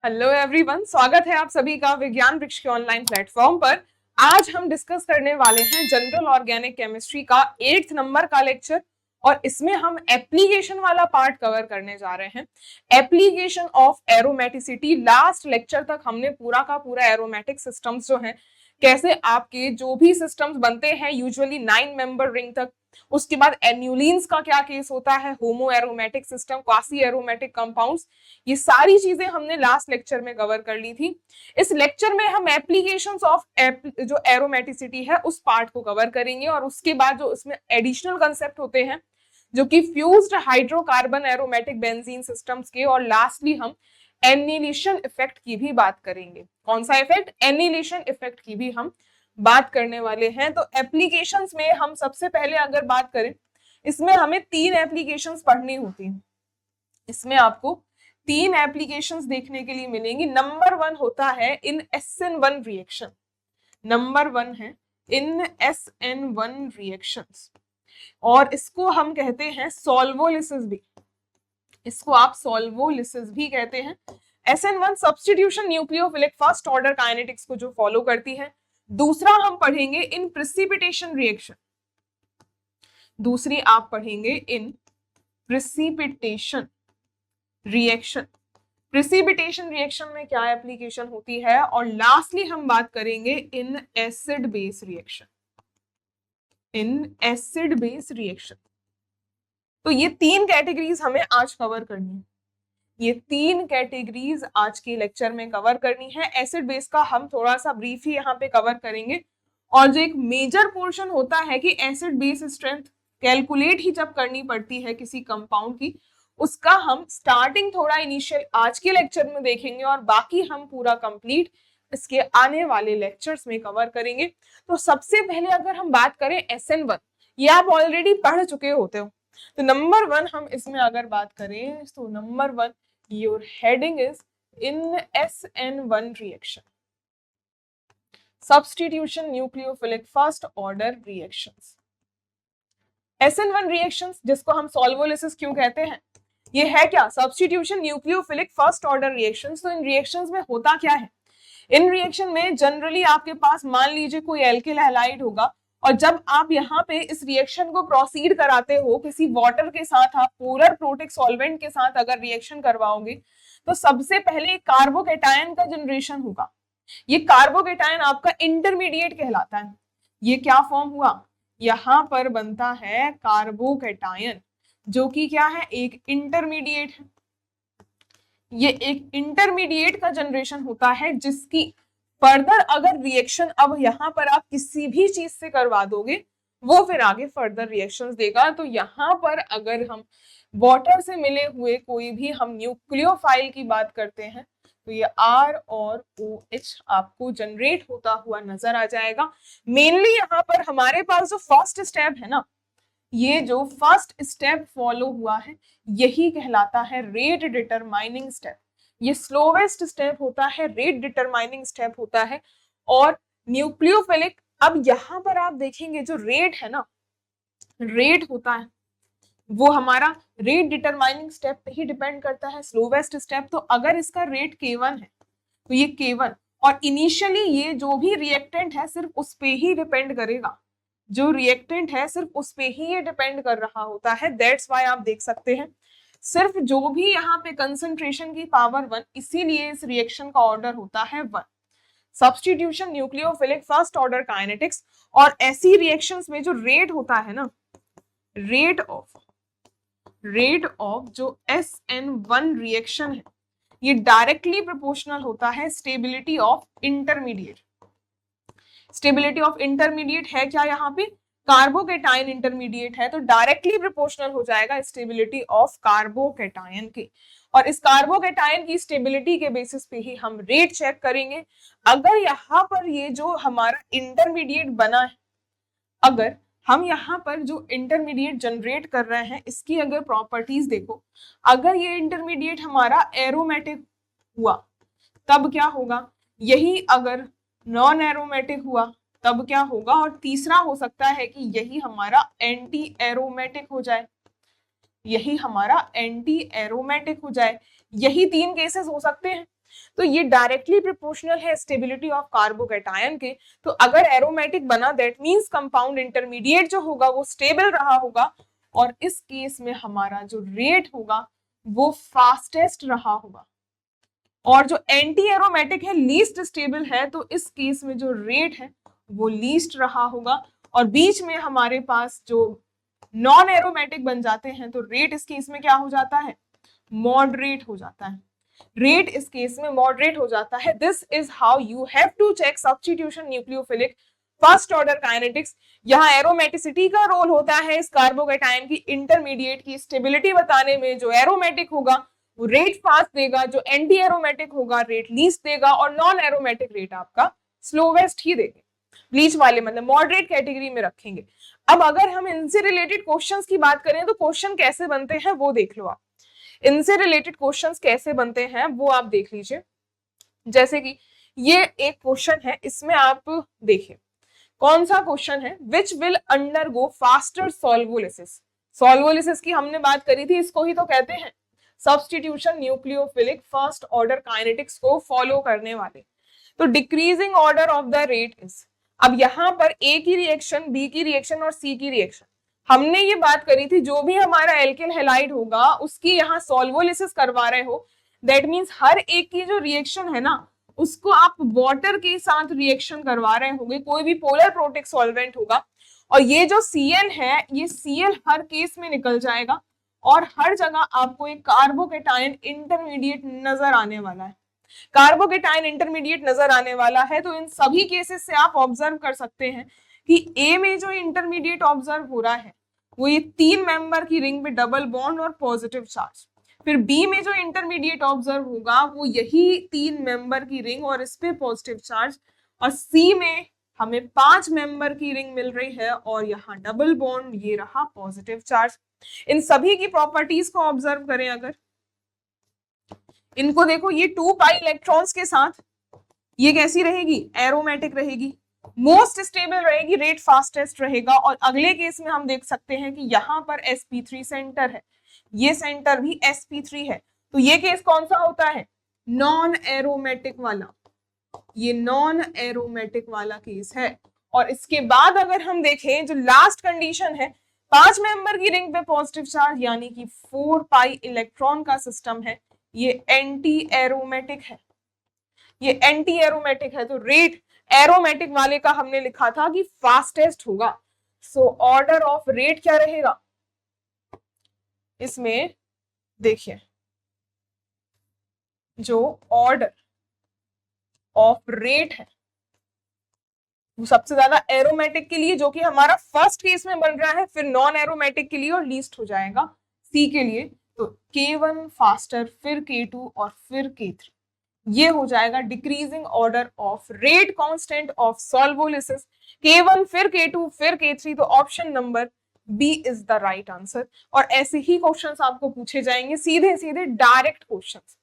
Hello everyone, स्वागत है आप सभी का विज्ञान वृक्ष के ऑनलाइन प्लेटफॉर्म पर। आज हम डिस्कस करने वाले हैं जनरल ऑर्गेनिक केमिस्ट्री का 8th नंबर का लेक्चर और इसमें हम एप्लीकेशन वाला पार्ट कवर करने जा रहे हैं। Application of aromaticity. Last lecture तक हमने पूरा का पूरा एरोमेटिक सिस्टम्स जो हैं, कैसे आपके जो भी सिस्टम्स बनते हैं यूजुअली 9 मेंबर रिंग तक, उसके बाद एन्यूलिन्स का क्या केस होता है, होमो aromatic system, quasi aromatic compounds, ये सारी चीजें हमने लास्ट लेक्चर में कवर कर ली थी। इस लेक्चर में हम एप्लीकेशंस ऑफ जो एरोमेटिसिटी है उस पार्ट को कवर करेंगे और उसके बाद जो इसमें एडिशनल कंसेप्ट होते हैं जो कि fused hydrocarbon aromatic benzene systems के, और लास्टली हम एनिलेशन इफेक्ट की भी बात करेंगे। कौन सा इफेक्ट? एनिलेशन इफेक्ट की भी हम बात करने वाले हैं। तो एप्लीकेशंस में हम सबसे पहले अगर बात करें, इसमें हमें 3 एप्लीकेशंस पढ़नी होती हैं। इसमें आपको 3 एप्लीकेशंस देखने के लिए मिलेंगी। नंबर 1 होता है इन SN1 रिएक्शन। नंबर 1 है इन SN1 रिएक्शंस और इसको हम कहते हैं सॉल्वोलिसिस भी। इसको आप सॉल्वोलिसिस भी कहते हैं। SN1 substitution nucleophilic first order kinetics को जो फॉलो करती है। दूसरा हम पढ़ेंगे इन प्रिसिपिटेशन रिएक्शन। दूसरी आप पढ़ेंगे इन प्रिसिपिटेशन रिएक्शन। प्रिसिपिटेशन रिएक्शन में क्या एप्लीकेशन होती है, और लास्टली हम बात करेंगे in acid base reaction. In acid base reaction. तो ये 3 कैटेगरीज हमें आज कवर करनी है। ये 3 कैटेगरीज आज के लेक्चर में कवर करनी है। एसिड बेस का हम थोड़ा सा ब्रीफ ही यहाँ पे कवर करेंगे, और जो एक मेजर पोर्शन होता है कि एसिड बेस स्ट्रेंथ कैलकुलेट ही जब करनी पड़ती है किसी कंपाउंड की, उसका हम स्टार्टिंग थोड़ा इनिशियल आज के लेक्चर में देखेंगे और बाकी हम पूरा कंप्लीट इसके आने वाले लेक्चर्स में कवर करेंगे। तो सबसे पहले अगर हम बात करें SN1, ये आप ऑलरेडी पढ़ चुके होते हो। तो नंबर 1 हम इसमें अगर बात करें तो number 1 your heading is in SN1 reaction, substitution nucleophilic first order reactions. SN1 reactions जिसको हम सॉल्वोलिसिस क्यों कहते हैं, ये है क्या? Substitution nucleophilic first order reactions. तो इन रिएक्शंस में होता क्या है? इन रिएक्शन में जनरली आपके पास मान लीजिए कोई एल्किल हैलाइड होगा, और जब आप यहाँ पे इस रिएक्शन को प्रोसीड कराते हो किसी वाटर के साथ, आप पोलर प्रोटिक सॉल्वेंट के साथ अगर रिएक्शन करवाओगे, तो सबसे पहले कार्बोकैटायन का जनरेशन होगा। ये कार्बोकैटायन आपका इंटरमीडिएट कहलाता है। ये क्या फॉर्म हुआ? यहाँ पर बनता है कार्बोकैटायन, जो कि क्या है? एक इंटरमीडिएट है। ये एक इंटरमीडिएट का जनरेशन होता है जिसकी फर्दर अगर रिएक्शन अब यहाँ पर आप किसी भी चीज से करवा दोगे, वो फिर आगे फर्दर रिएक्शंस देगा। तो यहाँ पर अगर हम वाटर से मिले हुए कोई भी हम न्यूक्लियोफाइल की बात करते हैं, तो ये R और OH आपको जनरेट होता हुआ नजर आ जाएगा। मेनली यहाँ पर हमारे पास जो फर्स्ट स्टेप है ना, ये जो फर्स्ट स्टेप फॉलो हुआ है, यही कहलाता है रेट डिटरमाइनिंग स्टेप। ये स्लोवेस्ट स्टेप होता है, रेट डिटरमाइनिंग स्टेप होता है। और न्यूक्लियोफिलिक, अब यहाँ पर आप देखेंगे जो रेट है ना, रेट होता है वो हमारा रेट डिटरमाइनिंग स्टेप पे ही डिपेंड करता है, स्लोवेस्ट स्टेप। तो अगर इसका रेट K1 है तो ये K1, और इनिशियली ये जो भी रिएक्टेंट है सिर्फ उस पे ही डिपेंड करेगा। जो रिएक्टेंट है सिर्फ उस पे ही ये डिपेंड कर रहा होता है। दैट्स व्हाई आप देख सकते हैं सिर्फ जो भी यहाँ पे कंसंट्रेशन की पावर 1, इसीलिए इस रिएक्शन का ऑर्डर होता है 1। Substitution nucleophilic first order kinetics. और ऐसी रिएक्शंस में जो रेट होता है ना, रेट ऑफ जो SN1 रिएक्शन है, ये डायरेक्टली प्रोपोर्शनल होता है stability of intermediate. Stability of intermediate है क्या? यहाँ पे कार्बोकैटायन इंटरमीडिएट है, तो डायरेक्टली प्रोपोर्शनल हो जाएगा स्टेबिलिटी ऑफ कार्बोकैटायन के। और इस कार्बोकैटायन की स्टेबिलिटी के बेसिस पे ही हम रेट चेक करेंगे। अगर यहाँ पर ये जो हमारा इंटरमीडिएट बना है, अगर हम यहाँ पर जो इंटरमीडिएट जनरेट कर रहे हैं, इसकी अगर प्रॉपर्टीज देखो, अगर ये इंटरमीडिएट हमारा एरोमेटिक हुआ तब क्या होगा, यही अगर नॉन एरोमेटिक हुआ तब क्या होगा, और तीसरा हो सकता है कि यही हमारा एंटी एरोमेटिक हो जाए, यही हमारा एंटी एरोमेटिक हो जाए। यही 3 केसेस हो सकते हैं। तो ये डायरेक्टली प्रोपोर्शनल है स्टेबिलिटी ऑफ कार्बोकैटायन के। तो अगर एरोमेटिक बना दैट मींस कंपाउंड इंटरमीडिएट जो होगा वो स्टेबल रहा होगा, और इस केस में हमारा जो रेट होगा वो फास्टेस्ट रहा होगा। और जो एंटी एरोमेटिक है लीस्ट स्टेबल है, तो इस केस में जो रेट है वो लीस्ट रहा होगा। और बीच में हमारे पास जो नॉन एरोमेटिक बन जाते हैं तो रेट इस केस में क्या हो जाता है, मॉडरेट हो जाता है। रेट इस केस में मॉडरेट हो जाता है। This is how you have to check substitution nucleophilic first order kinetics. यहाँ एरोमेटिसिटी का रोल होता है इस कार्बोकैटायन की इंटरमीडिएट की स्टेबिलिटी बताने में। जो एरोमेटिक होगा वो रेट फास्ट देगा, जो एंटी एरोमेटिक होगा रेट लीस्ट देगा, और नॉन एरोमेटिक रेट आपका स्लोवेस्ट ही देंगे। ब्लीच वाले मतलब मॉडरेट कैटेगरी में रखेंगे। अब अगर हम इनसे रिलेटेड क्वेश्चंस की बात करें तो क्वेश्चन कैसे बनते हैं वो देख लो आप। इनसे रिलेटेड क्वेश्चंस कैसे बनते हैं वो आप देख लीजिए। जैसे कि ये एक क्वेश्चन है, इसमें आप देखिए कौन सा क्वेश्चन है, which will undergo faster solvolysis. Solvolysis की हमने बात करी थी, इसको ही तो कहते हैं substitution nucleophilic first order kinetics को फॉलो करने वाले। तो decreasing order of the rate is, अब यहां पर ए की रिएक्शन, बी की रिएक्शन और सी की रिएक्शन, हमने ये बात करी थी जो भी हमारा एल्किल हैलाइड होगा उसकी यहाँ सॉल्वोलिसिस करवा रहे हो, दैट मींस हर एक की जो रिएक्शन है ना उसको आप वाटर के साथ रिएक्शन करवा रहे होंगे, कोई भी पोलर प्रोटिक सॉल्वेंट होगा, और ये जो Cl है ये Cl हर केस में निकल जाएगा और हर जगह आपको एक कार्बोकैटायन इंटरमीडिएट नजर आने वाला है। कार्बोकैटायन इंटरमीडिएट नजर आने वाला है, तो इन सभी केसेस से आप ऑब्जर्व कर सकते हैं कि ए में जो इंटरमीडिएट ऑब्जर्व हो रहा है वो ये 3 मेंबर की रिंग में डबल बॉन्ड और पॉजिटिव चार्ज, फिर बी में जो इंटरमीडिएट ऑब्जर्व होगा वो यही 3 मेंबर की रिंग और इस पे पॉजिटिव चार्ज, और सी में हमें 5 मेंबर की रिंग मिल रही है और यहाँ डबल बॉन्ड, ये रहा पॉजिटिव चार्ज। इन सभी की प्रॉपर्टीज को ऑब्जर्व करें अगर, इनको देखो, ये 2 पाई इलेक्ट्रॉन्स के साथ ये कैसी रहेगी, एरोमेटिक रहेगी, मोस्ट स्टेबल रहेगी, रेट फास्टेस्ट रहेगा। और अगले केस में हम देख सकते हैं कि यहाँ पर sp3 सेंटर है, ये सेंटर भी sp3 है, तो ये केस कौन सा होता है, नॉन एरोमेटिक वाला, ये नॉन एरोमेटिक वाला केस है। और इसके बाद अगर हम देखें जो लास्ट कंडीशन है, 5 मेंबर की रिंग पे पॉजिटिव चार्ज यानी कि 4 पाई इलेक्ट्रॉन का सिस्टम है, ये एंटी एरोमेटिक है, ये एंटी एरोमेटिक है, तो रेट एरोमेटिक वाले का हमने लिखा था कि फास्टेस्ट होगा। सो ऑर्डर ऑफ रेट क्या रहेगा इसमें, देखिए जो ऑर्डर ऑफ रेट है वो सबसे ज्यादा एरोमेटिक के लिए जो कि हमारा फर्स्ट केस में बन रहा है, फिर नॉन एरोमेटिक के लिए और लीस्ट हो जाएगा सी के लिए, तो K1 फास्टर, फिर K2 और फिर K3, ये हो जाएगा decreasing order of rate constant of solvolysis, K1 फिर K2 फिर K3, तो option number B is the right answer. और ऐसे ही क्वेश्चंस आपको पूछे जाएंगे, सीधे सीधे डायरेक्ट क्वेश्चंस।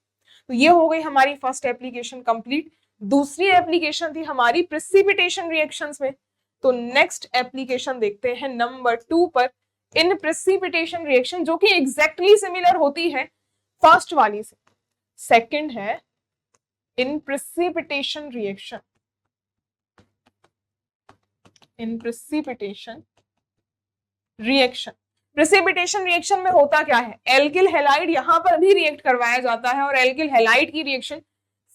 तो ये हो गई हमारी फर्स्ट एप्लीकेशन कंप्लीट। दूसरी एप्लीकेशन थी हमारी प्रेसिपिटेशन रिएक्शंस में, तो नेक्स्ट एप्लीकेशन देखते हैं नंबर 2 पर, इन प्रेसिपिटेशन रिएक्शन, जो कि एग्जैक्टली सिमिलर होती है फर्स्ट वाली से। सेकंड है इन प्रेसिपिटेशन रिएक्शन, इन प्रेसिपिटेशन रिएक्शन, प्रेसिपिटेशन रिएक्शन में होता क्या है, एल्किल हैलाइड यहां पर भी रिएक्ट करवाया जाता है, और एल्किल हैलाइड की रिएक्शन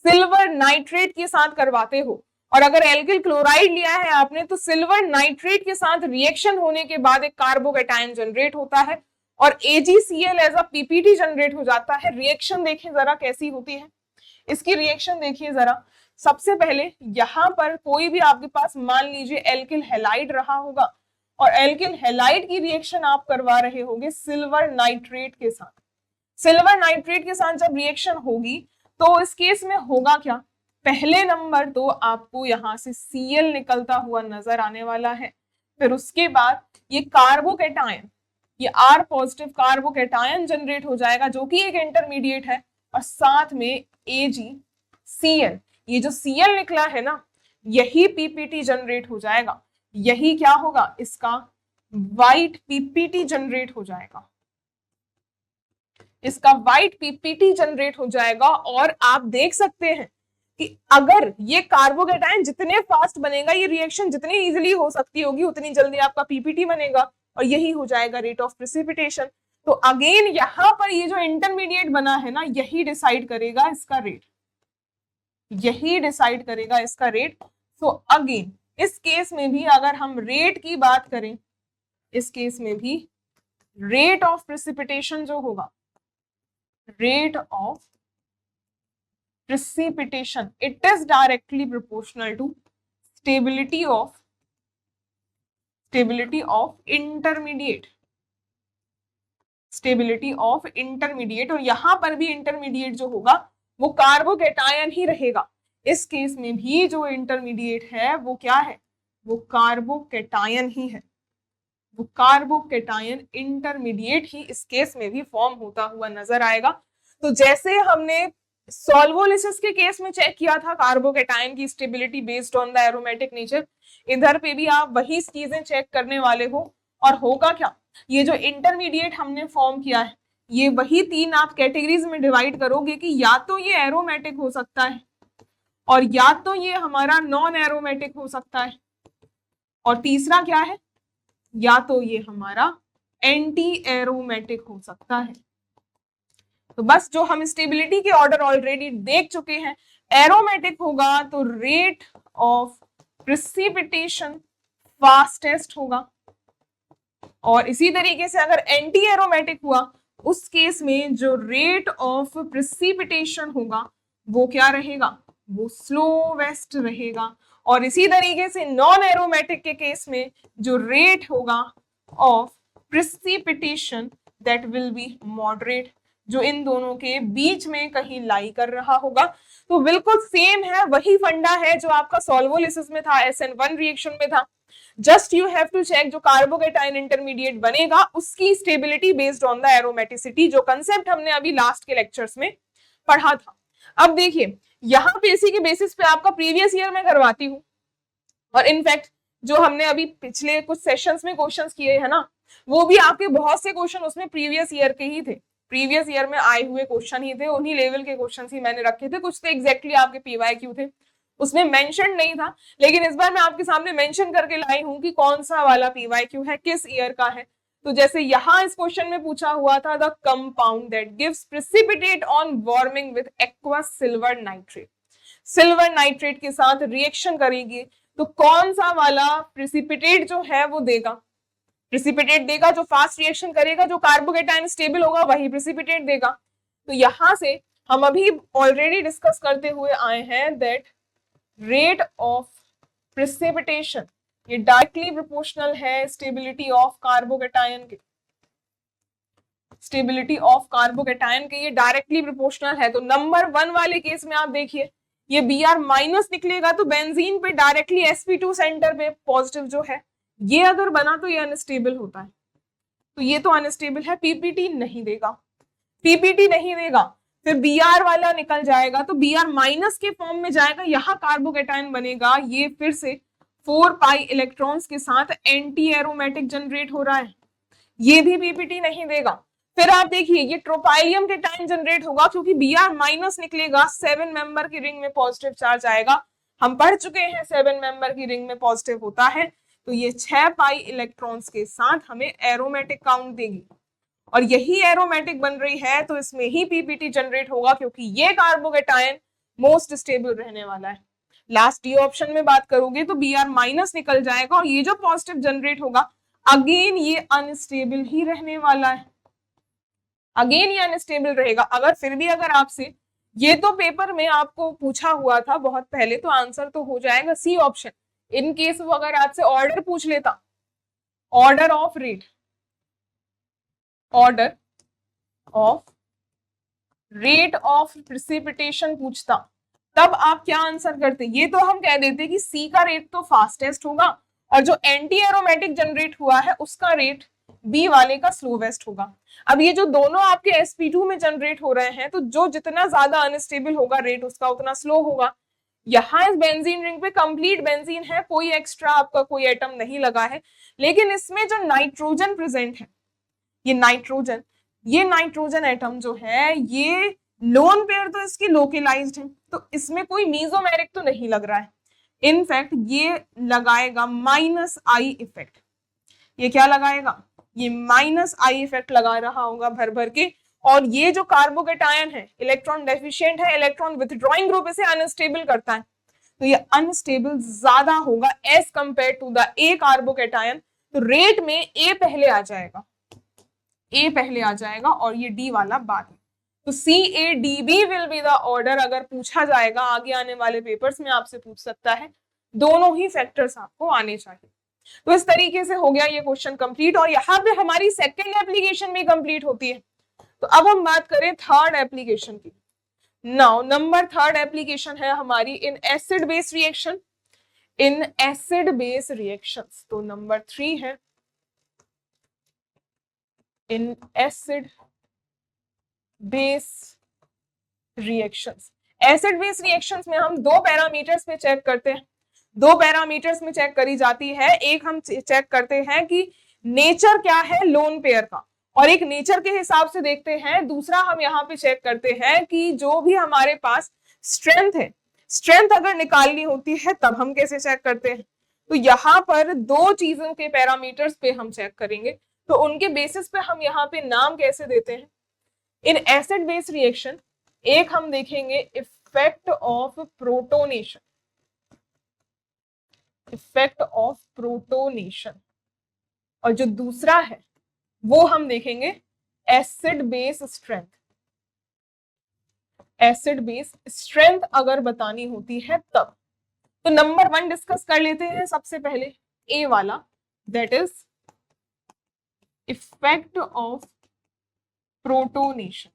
सिल्वर नाइट्रेट के साथ करवाते हो, और अगर एल्किल क्लोराइड लिया है आपने तो सिल्वर नाइट्रेट के साथ रिएक्शन होने के बाद एक कार्बोकैटायन जनरेट होता है और AgCl as a PPT generate हो जाता है। रिएक्शन देखें जरा कैसी होती है, इसकी रिएक्शन देखिए जरा। सबसे पहले यहां पर कोई भी आपके पास मान लीजिए एल्किल हैलाइड रहा होगा, और एल्किल हैलाइड की रिएक्शन आप करवा रहे होंगे सिल्वर नाइट्रेट के साथ। सिल्वर नाइट्रेट के साथ जब रिएक्शन होगी तो इस केस में होगा क्या, पहले नंबर तो आपको यहां से Cl निकलता हुआ नजर आने वाला है, फिर उसके बाद ये कार्बोकैटायन, ये R पॉजिटिव कार्बोकैटायन जनरेट हो जाएगा जो कि एक इंटरमीडिएट है, और साथ में AgCl, ये जो Cl निकला है ना यही पीपीटी जनरेट हो जाएगा, यही क्या होगा, इसका व्हाइट पीपीटी जनरेट हो जाएगा। इसका वाइट पीपीटी जनरेट हो जाएगा। और आप देख सकते हैं कि अगर ये कार्बोकेटायन जितने फास्ट बनेगा, ये रिएक्शन जितनी इजीली हो सकती होगी, उतनी जल्दी आपका पीपीटी बनेगा और यही हो जाएगा रेट ऑफ प्रेसिपिटेशन। तो अगेन यहां पर ये जो इंटरमीडिएट बना है ना, यही डिसाइड करेगा इसका रेट, यही डिसाइड करेगा इसका रेट। सो अगेन इस केस में भी अगर हम रेट की बात करें, इस केस में भी रेट ऑफ प्रेसिपिटेशन जो होगा, rate of precipitation, it is directly proportional to stability of intermediate, stability of intermediate। और यहां पर भी इंटरमीडिएट जो होगा वो कार्बोकेटायन ही रहेगा। इस केस में भी जो इंटरमीडिएट है वो क्या है, वो कार्बोकेटायन ही है, वो कार्बोकेटायन इंटरमीडिएट ही इस केस में भी फॉर्म होता हुआ नजर आएगा। तो जैसे हमने सॉल्वोलिसिस के केस में चेक किया था कार्बोकेटायन की stability based on the aromatic nature, इधर पे भी आप वही चीजें चेक करने वाले हो। और होगा क्या, ये जो इंटरमीडिएट हमने फॉर्म किया है, ये वही तीन आप कैटेगरीज में डिवाइड करोगे कि या तो ये एरोमेटिक हो सकता है, और या तो ये हमारा नॉन एरोमेटिक हो सकता है, और तीसरा क्या है, या तो ये हमारा एंटी एरोमेटिक हो सकता है। तो बस जो हम स्टेबिलिटी के ऑर्डर ऑलरेडी देख चुके हैं, एरोमेटिक होगा तो रेट ऑफ प्रेसिपिटेशन फास्टेस्ट होगा, और इसी तरीके से अगर एंटी एरोमेटिक हुआ उस केस में जो रेट ऑफ प्रेसिपिटेशन होगा वो क्या रहेगा, वो स्लोवेस्ट रहेगा। और इसी तरीके से नॉन एरोमेटिक के केस में जो रेट होगा of precipitation that will be moderate, जो इन दोनों के बीच में कहीं लाई कर रहा होगा। तो बिल्कुल सेम है, वही फंडा है जो आपका सॉल्वोलिसिस में था, SN1 रिएक्शन में था। Just you have to check जो कार्बोकेटायन इंटरमीडिएट बनेगा उसकी stability based on the aromaticity, जो कंसेप्ट हमने अभी लास्ट के लेक्चर्स में पढ़ा था। अब देखिए यहाँ पे इसी के बेसिस पे आपका प्रीवियस ईयर में करवाती हूँ, और इनफैक्ट जो हमने अभी पिछले कुछ सेशंस में क्वेश्चंस किए हैं ना, वो भी आपके बहुत से क्वेश्चन उसमें प्रीवियस ईयर के ही थे, प्रीवियस ईयर में आए हुए क्वेश्चन ही थे, उन्हीं लेवल के क्वेश्चन ही मैंने रखे थे। कुछ तो एग्जैक्टली आपके PYQ थे, उसमें मेंशन नहीं था, लेकिन इस बार मैं आपके सामने मेंशन करके लाई हूं कि कौन सा वाला PYQ है, किस ईयर का है। तो जैसे यहाँ इस क्वेश्चन में पूछा हुआ था, the compound that gives precipitate on warming with aqueous silver nitrate, silver nitrate के साथ रिएक्शन करेगी तो कौन सा वाला प्रेसिपिटेट जो है वो देगा, प्रेसिपिटेट देगा, जो फास्ट रिएक्शन करेगा, जो कार्बोकेटायन स्टेबल होगा वही प्रेसिपिटेट देगा। तो यहां से हम अभी ऑलरेडी डिस्कस करते हुए आए हैं दैट रेट ऑफ प्रेसिपिटेशन ये डायरेक्टली प्रोपोर्शनल है स्टेबिलिटी ऑफ कार्बोकेटायन के, स्टेबिलिटी ऑफ कार्बोकेटायन के ये डायरेक्टली प्रोपोर्शनल है। तो नंबर 1 वाले केस में आप देखिए ये Br माइनस निकलेगा तो बेंजीन पे डायरेक्टली sp2 सेंटर पे पॉजिटिव जो है ये अगर बना तो ये अनस्टेबल होता है, तो ये तो अनस्टेबल है, पीपीटी नहीं देगा, पीपीटी नहीं देगा। फिर Br वाला निकल जाएगा तो Br माइनस के फॉर्म में जाएगा, यहाँ कार्बोकेटायन बनेगा, ये फिर से 4 पाई इलेक्ट्रॉन्स के साथ एंटी एरोमेटिक जनरेट हो रहा है, ये भी पीपीटी नहीं देगा। फिर आप देखिए ये ट्रोपाइलियम के टाइम जनरेट होगा क्योंकि Br माइनस निकलेगा, 7 मेंबर की रिंग में पॉजिटिव चार्ज आएगा, हम पढ़ चुके हैं 7 मेंबर की रिंग में पॉजिटिव होता है, तो ये 6 पाई इलेक्ट्रॉन्स के साथ हमें एरोमेटिक काउंट देगी, और यही एरोमेटिक बन रही है तो इसमें ही पीपीटी जनरेट होगा क्योंकि ये कार्बोकेटायन मोस्ट स्टेबल रहने वाला है। लास्ट डी ऑप्शन में बात करोगे तो Br माइनस निकल जाएगा और ये जो पॉजिटिव जनरेट होगा अगेन ये अनस्टेबल ही रहने वाला है, अगेन ये अनस्टेबल रहेगा। अगर फिर भी अगर आपसे ये तो पेपर में आपको पूछा हुआ था बहुत पहले, तो आंसर तो हो जाएगा सी ऑप्शन। इन केस वो अगर आपसे ऑर्डर पूछ लेता, order of rate, order of rate of precipitation पूछता, तब आप क्या आंसर करते, ये तो हम कह देते कि सी का रेट तो फास्टेस्ट होगा और जो एंटी एरोमेटिक जनरेट हुआ है उसका रेट बी वाले का स्लोवेस्ट होगा। अब ये जो दोनों आपके sp2 में जनरेट हो रहे हैं तो जो जितना ज्यादा अनस्टेबल होगा रेट उसका उतना स्लो होगा। यहाँ इस बेंजीन रिंग पे कंप्लीट बेंजीन है, कोई एक्स्ट्रा आपका कोई एटम नहीं लगा है, लेकिन इसमें जो नाइट्रोजन प्रेजेंट है, ये नाइट्रोजन ये नाइट्रोजन एटम जो है ये लोन पेयर तो इसकी लोकेलाइज्ड है, तो इसमें कोई मीजोमेरिक तो नहीं लग रहा है। इनफैक्ट ये लगाएगा -I इफेक्ट। ये क्या लगाएगा? ये -I इफेक्ट लगा रहा होगा भर भर के। और ये जो कार्बोकेटायन है इलेक्ट्रॉन डेफिशिएंट है, इलेक्ट्रॉन विथड्रॉइंग ग्रुप इसे अनस्टेबल करता है, तो ये अनस्टेबल ज्यादा होगा as compare to the A carbocation. तो रेट में ए पहले आ जाएगा, ए पहले आ जाएगा और ये डी वाला बाद में। तो CADB will be the order. अगर पूछा जाएगा आगे आने वाले पेपर्स में आपसे पूछ सकता है, दोनों ही फैक्टर्स आपको आने चाहिए। तो इस तरीके से हो गया ये क्वेश्चन कंप्लीट और यहाँ पे हमारी सेकेंड एप्लीकेशन भी कंप्लीट होती है। तो अब हम बात करें थर्ड एप्लीकेशन की। नाउ नंबर थर्ड एप्लीकेशन है हमारी in acid base reaction, in acid base reactions. तो नंबर 3 है in acid base reactions. Acid base reactions में हम दो पैरामीटर्स पे चेक करते हैं, दो पैरामीटर्स में चेक करी जाती है। एक हम चेक करते हैं कि नेचर क्या है लोन पेयर का, और एक नेचर के हिसाब से देखते हैं। दूसरा हम यहाँ पे चेक करते हैं कि जो भी हमारे पास स्ट्रेंथ है, स्ट्रेंथ अगर निकालनी होती है तब हम कैसे चेक करते हैं। तो यहाँ पर दो चीजों के पैरामीटर्स पे हम चेक करेंगे, तो उनके बेसिस पे हम यहाँ पे नाम कैसे देते हैं इन एसिड बेस रिएक्शन। एक हम देखेंगे effect of protonation, effect of protonation, और जो दूसरा है वो हम देखेंगे acid base strength. Acid base strength अगर बतानी होती है तब। तो नंबर 1 डिस्कस कर लेते हैं सबसे पहले, ए वाला, that is effect of protonation.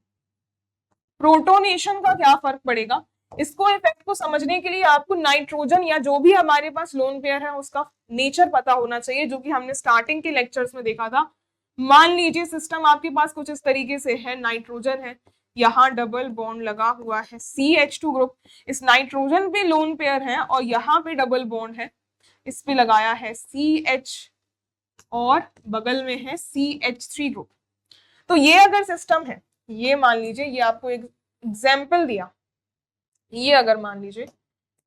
Protonation का क्या फर्क पड़ेगा, इसको इफेक्ट को समझने के लिए आपको नाइट्रोजन या जो भी हमारे पास लोन पेयर है उसका नेचर पता होना चाहिए, जो कि हमने स्टार्टिंग के लेक्चर्स में देखा था। मान लीजिए सिस्टम आपके पास कुछ इस तरीके से है, नाइट्रोजन है, यहाँ डबल बॉन्ड लगा हुआ है CH2 ग्रुप, इस नाइट्रोजन पे लोन पेयर है और यहाँ पे डबल बॉन्ड है, इस पे लगाया है CH और बगल में है CH3 ग्रुप। तो ये अगर सिस्टम है, ये मान लीजिए, ये आपको एक एग्जाम्पल दिया, ये अगर मान लीजिए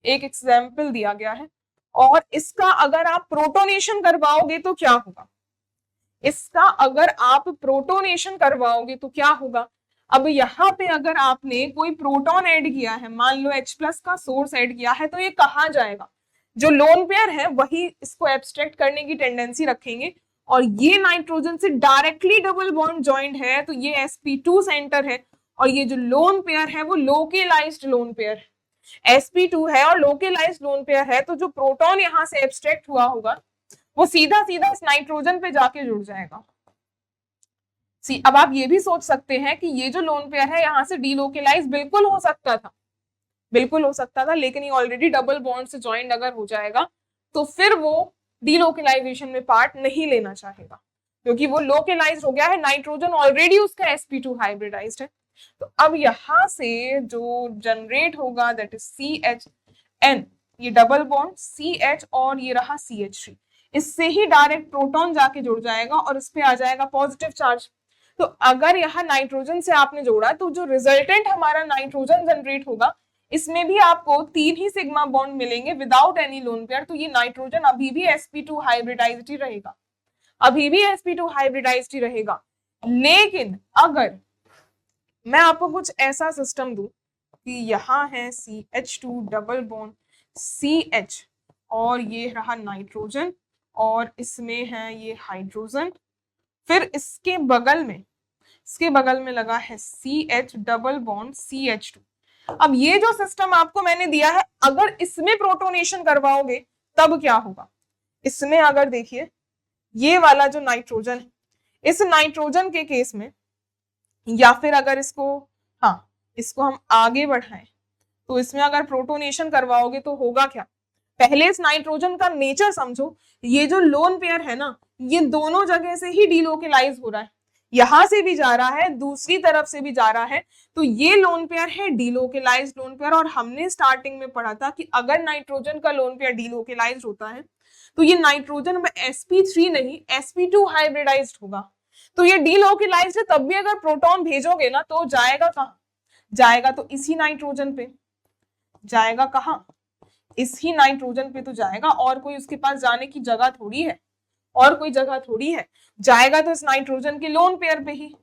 एक एग्जाम्पल दिया गया है और इसका अगर आप प्रोटोनेशन करवाओगे तो क्या होगा, इसका अगर आप प्रोटोनेशन करवाओगे तो क्या होगा। अब यहाँ पे अगर आपने कोई प्रोटॉन ऐड किया है, मान लो H+ का सोर्स ऐड किया है, तो ये कहाँ जाएगा, जो लोन पेयर है वही इसको एब्स्ट्रैक्ट करने की टेंडेंसी रखेंगे, और ये नाइट्रोजन से डायरेक्टली डबल बॉन्ड ज्वाइंट है तो ये sp2 सेंटर है, और ये जो लोन पेयर है वो लोकेलाइज्ड लोन पेयर है, sp2 है और लोकेलाइज्ड लोन पेयर है, तो जो प्रोटॉन यहाँ से एब्स्ट्रैक्ट हुआ होगा वो सीधा सीधा इस नाइट्रोजन पे जाके जुड़ जाएगा। अब आप ये भी सोच सकते हैं कि ये जो लोन पेयर है यहाँ से डीलोकेलाइज बिल्कुल हो सकता था, बिल्कुल हो सकता था, लेकिन ये ऑलरेडी डबल बॉन्ड से ज्वाइंट अगर हो जाएगा तो फिर वो डीलोकेलाइजेशन में पार्ट नहीं लेना चाहेगा, क्योंकि वो लोकेलाइज हो गया है, नाइट्रोजन ऑलरेडी उसका sp2 हाइब्रिडाइज्ड है। तो अब यहाँ से जो जनरेट होगा दैट इज CHN, ये डबल बॉन्ड CH और ये रहा CH3, इससे ही डायरेक्ट प्रोटॉन जाके जुड़ जाएगा और इस पे आ जाएगा पॉजिटिव चार्ज। तो अगर यहाँ नाइट्रोजन से आपने जोड़ा तो जो रिजल्टेंट हमारा नाइट्रोजन जनरेट होगा इसमें भी आपको 3 ही सिग्मा बॉन्ड मिलेंगे विदाउट एनी लोन पेयर। तो ये नाइट्रोजन अभी भी sp2 हाइब्रिडाइज्ड ही रहेगा, अभी भी sp2 हाइब्रिडाइज्ड ही रहेगा। लेकिन अगर मैं आपको कुछ ऐसा सिस्टम दूं कि यहाँ है CH2 डबल बॉन्ड CH और ये रहा नाइट्रोजन और इसमें है ये हाइड्रोजन, फिर इसके बगल में लगा है CH डबल बॉन्ड CH2। अब ये जो सिस्टम आपको मैंने दिया है, अगर इसमें प्रोटोनेशन करवाओगे तब क्या होगा। इसमें अगर देखिए ये वाला जो नाइट्रोजन है, इस नाइट्रोजन के केस में, या फिर अगर इसको हम आगे बढ़ाएं तो इसमें अगर प्रोटोनेशन करवाओगे तो होगा क्या। पहले इस नाइट्रोजन का नेचर समझो, ये जो लोन पेयर है ना, ये दोनों जगह से ही डीलोकेलाइज हो रहा है, यहां से भी जा रहा है, दूसरी तरफ से भी जा रहा है, तो ये लोन पेयर है डीलोकेलाइज्ड लोन पेयर। और हमने स्टार्टिंग में पढ़ा था कि अगर नाइट्रोजन का लोन पेयर डीलोकेलाइज्ड होता है तो ये नाइट्रोजन में sp3 नहीं sp2 हाइब्रिडाइज्ड होगा। तो ये डीलोकेलाइज्ड है, तब भी अगर प्रोटॉन भेजोगे ना तो जाएगा कहाँ, जाएगा तो इसी नाइट्रोजन पे, जाएगा कहाँ, इसी नाइट्रोजन पे तो जाएगा, और कोई उसके पास जाने की जगह थोड़ी है, और कोई जगह थोड़ी है, जाएगा तो इस नाइट्रोजन के लोन पेयर पे ही।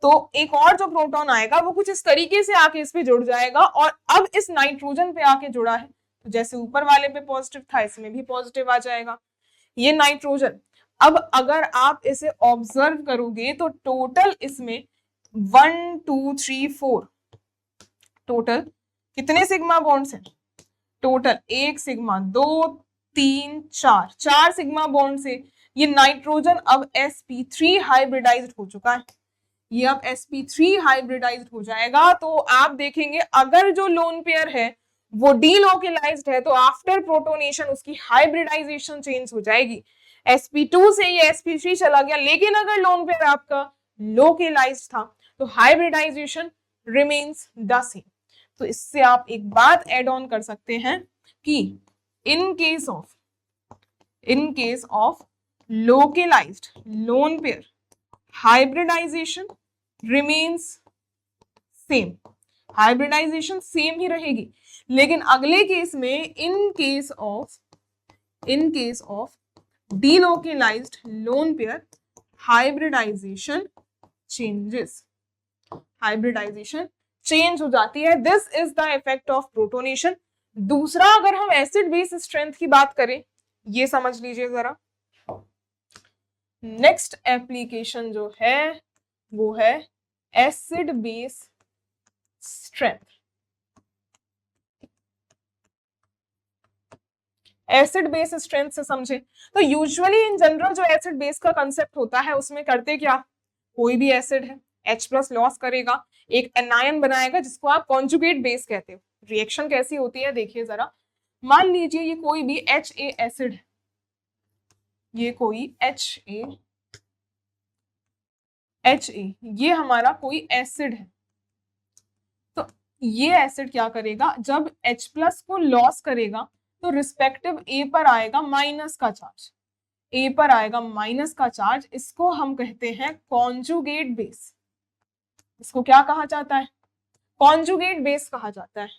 तो एक और जो प्रोटॉन आएगा वो कुछ इस तरीके से आके इस पे जुड़ जाएगा, और अब इस नाइट्रोजन पे आके जुड़ा है, तो जैसे ऊपर वाले पे पॉजिटिव था इसमें भी पॉजिटिव आ जाएगा। ये नाइट्रोजन, अब अगर आप इसे ऑब्जर्व करोगे तो टोटल इसमें 1 2 3 4 टोटल कितने सिग्मा बॉन्ड्स हैं, टोटल 1 सिग्मा 2 3 4 4 सिग्मा बॉन्ड से ये नाइट्रोजन अब sp3 हाइब्रिडाइज्ड हो चुका है, ये अब sp3 हाइब्रिडाइज्ड हो जाएगा। तो आप देखेंगे अगर जो लोन पेयर है वो डीलोकेलाइज्ड है तो आफ्टर प्रोटोनेशन उसकी हाइब्रिडाइजेशन चेंज हो जाएगी, sp2 से ये sp3 चला गया, लेकिन अगर लोन पेयर आपका लोकेलाइज्ड था तो हाइब्रिडाइजेशन रिमेन्स द सेम। तो इससे आप एक बात एड ऑन कर सकते हैं कि in case of localized lone pair hybridization remains same, hybridization same ही रहेगी, लेकिन अगले केस में in case of delocalized lone pair hybridization change हो जाती है। This is the effect of protonation. दूसरा, अगर हम एसिड बेस स्ट्रेंथ की बात करें, ये समझ लीजिए जरा, नेक्स्ट एप्लीकेशन जो है वो है acid base strength. Acid base strength से समझे तो यूजुअली इन जनरल जो एसिड बेस का कंसेप्ट होता है उसमें करते क्या, कोई भी एसिड है H+ लॉस करेगा, एक एनायन बनाएगा जिसको आप कॉन्जुगेट बेस कहते हो। रिएक्शन कैसी होती है देखिए जरा, मान लीजिए ये कोई भी HA एसिड है, ये कोई HA ये हमारा कोई एसिड है, तो ये एसिड क्या करेगा, जब H+ को लॉस करेगा तो रिस्पेक्टिव A पर आएगा माइनस का चार्ज, A पर आएगा माइनस का चार्ज, इसको हम कहते हैं कॉन्जुगेट बेस। इसको क्या कहा जाता है, कॉन्जुगेट बेस कहा जाता है।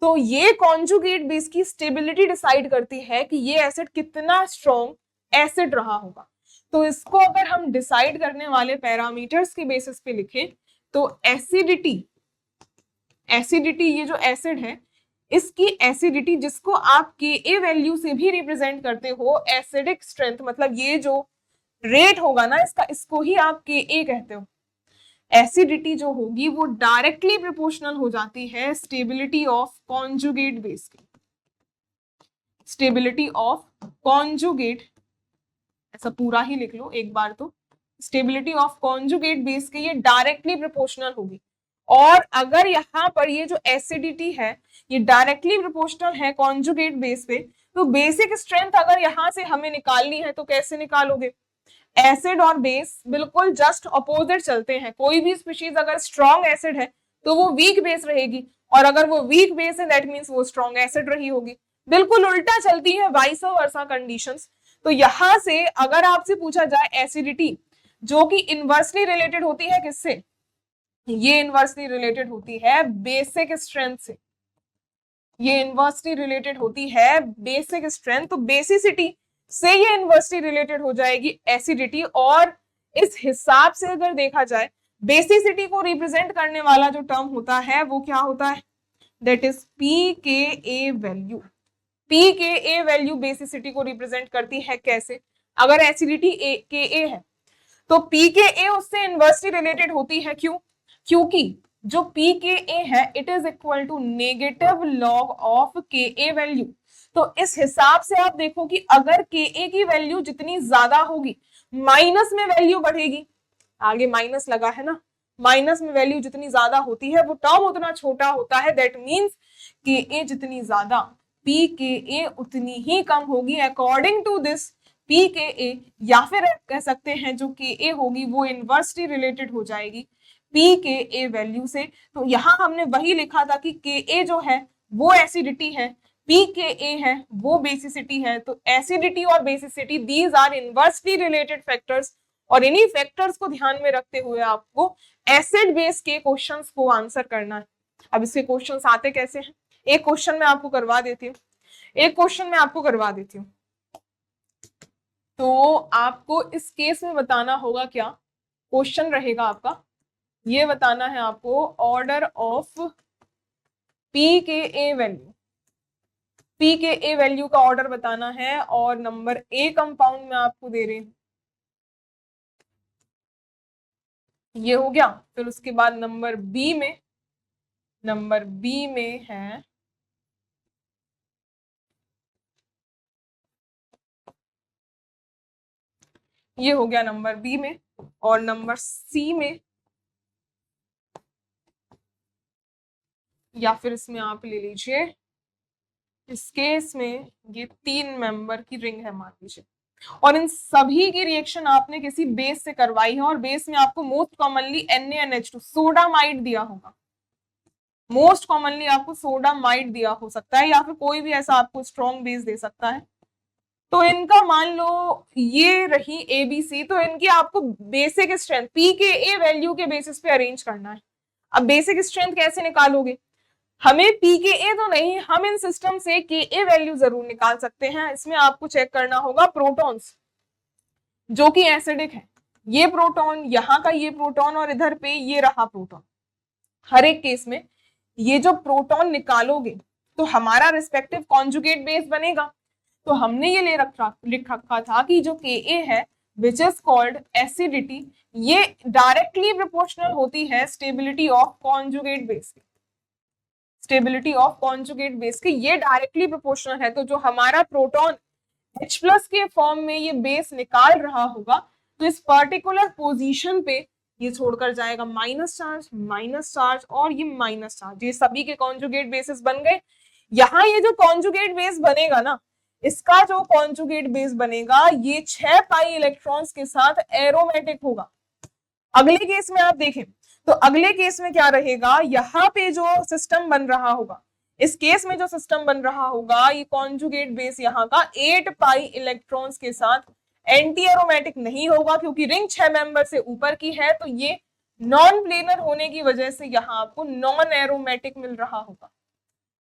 तो ये कॉन्जुगेट बेस की स्टेबिलिटी डिसाइड करती है कि ये एसिड कितना स्ट्रॉन्ग एसिड रहा होगा। तो इसको अगर हम डिसाइड करने वाले पैरामीटर्स के बेसिस पे लिखें तो एसिडिटी ये जो एसिड है इसकी एसिडिटी, जिसको आप Ka वैल्यू से भी रिप्रेजेंट करते हो, एसिडिक स्ट्रेंथ मतलब ये जो रेट होगा ना इसका, इसको ही आप Ka कहते हो। एसिडिटी जो होगी वो डायरेक्टली प्रोपोर्शनल हो जाती है स्टेबिलिटी ऑफ कॉन्जुगेट बेस की। स्टेबिलिटी ऑफ कॉन्जुगेट, ऐसा पूरा ही लिख लो एक बार, तो स्टेबिलिटी ऑफ कॉन्जुगेट बेस के ये डायरेक्टली प्रोपोर्शनल होगी। और अगर यहाँ पर ये जो एसिडिटी है ये डायरेक्टली प्रोपोर्शनल है कॉन्जुगेट बेस पे, तो बेसिक स्ट्रेंथ अगर यहाँ से हमें निकालनी है तो कैसे निकालोगे, एसिड और बेस बिल्कुल जस्ट अपोजिट चलते हैं। कोई भी स्पीशीज अगर स्ट्रॉन्ग एसिड है तो वो वीक बेस रहेगी, और अगर वो वीक बेस है दैट मींस वो स्ट्रॉन्ग एसिड रही होगी। बिल्कुल उल्टा चलती है वाइस वर्सा कंडीशंस। तो यहां से अगर आपसे पूछा जाए एसिडिटी जो कि इनवर्सली रिलेटेड होती है किससे, ये इनवर्सली रिलेटेड होती है बेसिक स्ट्रेंथ से, ये इनवर्सली रिलेटेड होती है बेसिक स्ट्रेंथ, तो बेसिसिटी से ये इनवर्सली रिलेटेड हो जाएगी एसिडिटी। और इस हिसाब से अगर देखा जाए बेसिसिटी को रिप्रेजेंट करने वाला जो टर्म होता है वो क्या होता है, that is pKa value. pKa value basicity को रिप्रेजेंट करती है कैसे, अगर एसिडिटी Ka है तो pKa उससे इनवर्सली रिलेटेड होती है। क्यों, क्योंकि जो pKa है it is equal to negative log of Ka value. तो इस हिसाब से आप देखो कि अगर Ka की वैल्यू जितनी ज्यादा होगी माइनस में वैल्यू बढ़ेगी, आगे माइनस लगा है ना, माइनस में वैल्यू जितनी ज्यादा होती है वो टर्म उतना छोटा होता है, दैट मींस Ka जितनी ज्यादा pKa उतनी ही कम होगी। अकॉर्डिंग टू दिस pKa, या फिर कह सकते हैं जो Ka होगी वो इनवर्सली रिलेटेड हो जाएगी pKa वैल्यू से। तो यहाँ हमने वही लिखा था कि Ka जो है वो एसिडिटी है, pKa है वो बेसिसिटी है। तो एसिडिटी और basicity these are inversely related factors और इन्हीं फैक्टर्स को ध्यान में रखते हुए आपको एसिड बेस के क्वेश्चंस को आंसर करना है। अब इसके क्वेश्चंस आते कैसे हैं, एक क्वेश्चन मैं आपको करवा देती हूँ, तो आपको इस केस में बताना होगा क्या क्वेश्चन रहेगा आपका, ये बताना है आपको order of P K A value, P K A value का ऑर्डर बताना है, और नंबर ए कंपाउंड में आपको दे रही हूं, ये हो गया। फिर उसके बाद नंबर बी में है ये हो गया नंबर बी में, और नंबर सी में, या फिर इसमें आप ले लीजिए, इस केस में ये 3 मेंबर की रिंग है मान लीजिए, और इन सभी की रिएक्शन आपने किसी बेस से करवाई है, और बेस में आपको मोस्ट कॉमनली NaNH2 सोडामाइड दिया होगा, मोस्ट कॉमनली आपको सोडामाइड दिया हो सकता है, या फिर कोई भी ऐसा आपको स्ट्रॉन्ग बेस दे सकता है। तो इनका मान लो ये रही ABC, तो इनकी आपको बेसिक स्ट्रेंथ पी के ए वैल्यू के बेसिस पे अरेंज करना है। अब बेसिक स्ट्रेंथ कैसे निकालोगे, हमें पी के ए तो नहीं, हम इन सिस्टम से के ए वैल्यू जरूर निकाल सकते हैं। इसमें आपको चेक करना होगा प्रोटॉन्स जो कि एसिडिक है, ये प्रोटॉन, यहाँ का ये प्रोटॉन, और इधर पे ये रहा प्रोटॉन। हर एक केस में ये जो प्रोटॉन निकालोगे तो हमारा रिस्पेक्टिव कॉन्जुगेट बेस बनेगा। तो हमने ये लिख रखा था कि जो के ए है विच इज कॉल्ड एसिडिटी, ये डायरेक्टली प्रोपोर्शनल होती है स्टेबिलिटी ऑफ कॉन्जुगेट बेस की, स्टेबिलिटी ऑफ कॉन्जुगेट बेस की ये डायरेक्टली प्रोपोर्शनल है। तो जो हमारा प्रोटॉन H प्लस के फॉर्म में ये बेस निकाल रहा होगा, तो इस पर्टिकुलर पोजीशन पे ये छोड़कर जाएगा माइनस चार्ज और ये माइनस चार्ज, ये सभी के कॉन्जुगेट बेसिस बन गए। यहाँ ये जो कॉन्जुगेट बेस बनेगा ना, इसका जो कॉन्जुगेट बेस बनेगा ये 6 पाई इलेक्ट्रॉन्स के साथ एरोमेटिक होगा। अगले केस में आप देखें तो अगले केस में क्या रहेगा, यहाँ पे जो सिस्टम बन रहा होगा, इस केस में जो सिस्टम बन रहा होगा, ये कॉन्जुगेट बेस यहाँ का 8 पाई इलेक्ट्रॉन्स के साथ एंटी एरोमेटिक नहीं होगा, क्योंकि रिंग 6 मेंबर से ऊपर की है, तो ये नॉन प्लेनर होने की वजह से यहाँ आपको नॉन एरोमेटिक मिल रहा होगा।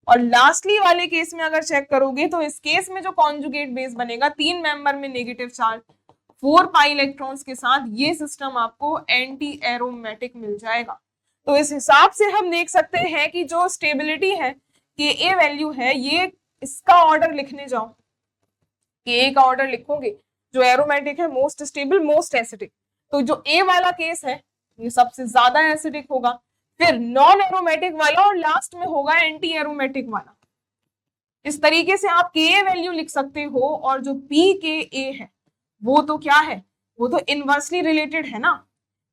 और लास्टली वाले केस में अगर चेक करोगे तो इस केस में जो कॉन्जुगेट बेस बनेगा 3 मेंबर में नेगेटिव चार्ज 4 पाई इलेक्ट्रॉन्स के साथ, ये सिस्टम आपको एंटी एरोमेटिक मिल जाएगा। तो इस हिसाब से हम देख सकते हैं कि जो स्टेबिलिटी है के ए वैल्यू है, ये इसका ऑर्डर लिखने जाओ, के ए का ऑर्डर लिखोगे, जो एरोमेटिक है मोस्ट स्टेबल मोस्ट एसिडिक, तो जो ए वाला केस है ये सबसे ज्यादा एसिडिक होगा, फिर नॉन एरोमेटिक वाला, और लास्ट में होगा एंटी एरोमेटिक वाला। इस तरीके से आप के ए वैल्यू लिख सकते हो। और जो पी के ए है वो तो क्या है, वो तो इनवर्सली रिलेटेड है ना,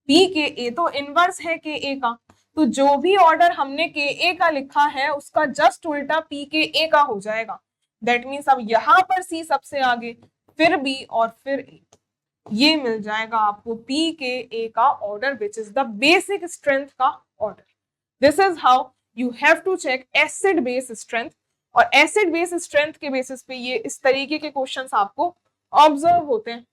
पी के ए तो इनवर्स है के ए का, तो जो भी ऑर्डर हमने के ए का लिखा है उसका जस्ट उल्टा पी के ए का हो जाएगा। दैट मीन्स अब यहाँ पर सी सबसे आगे, फिर बी और फिर ए, ये मिल जाएगा आपको पी के ए का order which is the basic strength का order. This is how you have to check acid base strength. और एसिड बेस स्ट्रेंथ के बेसिस पे ये इस तरीके के क्वेश्चंस आपको ऑब्जर्व होते हैं।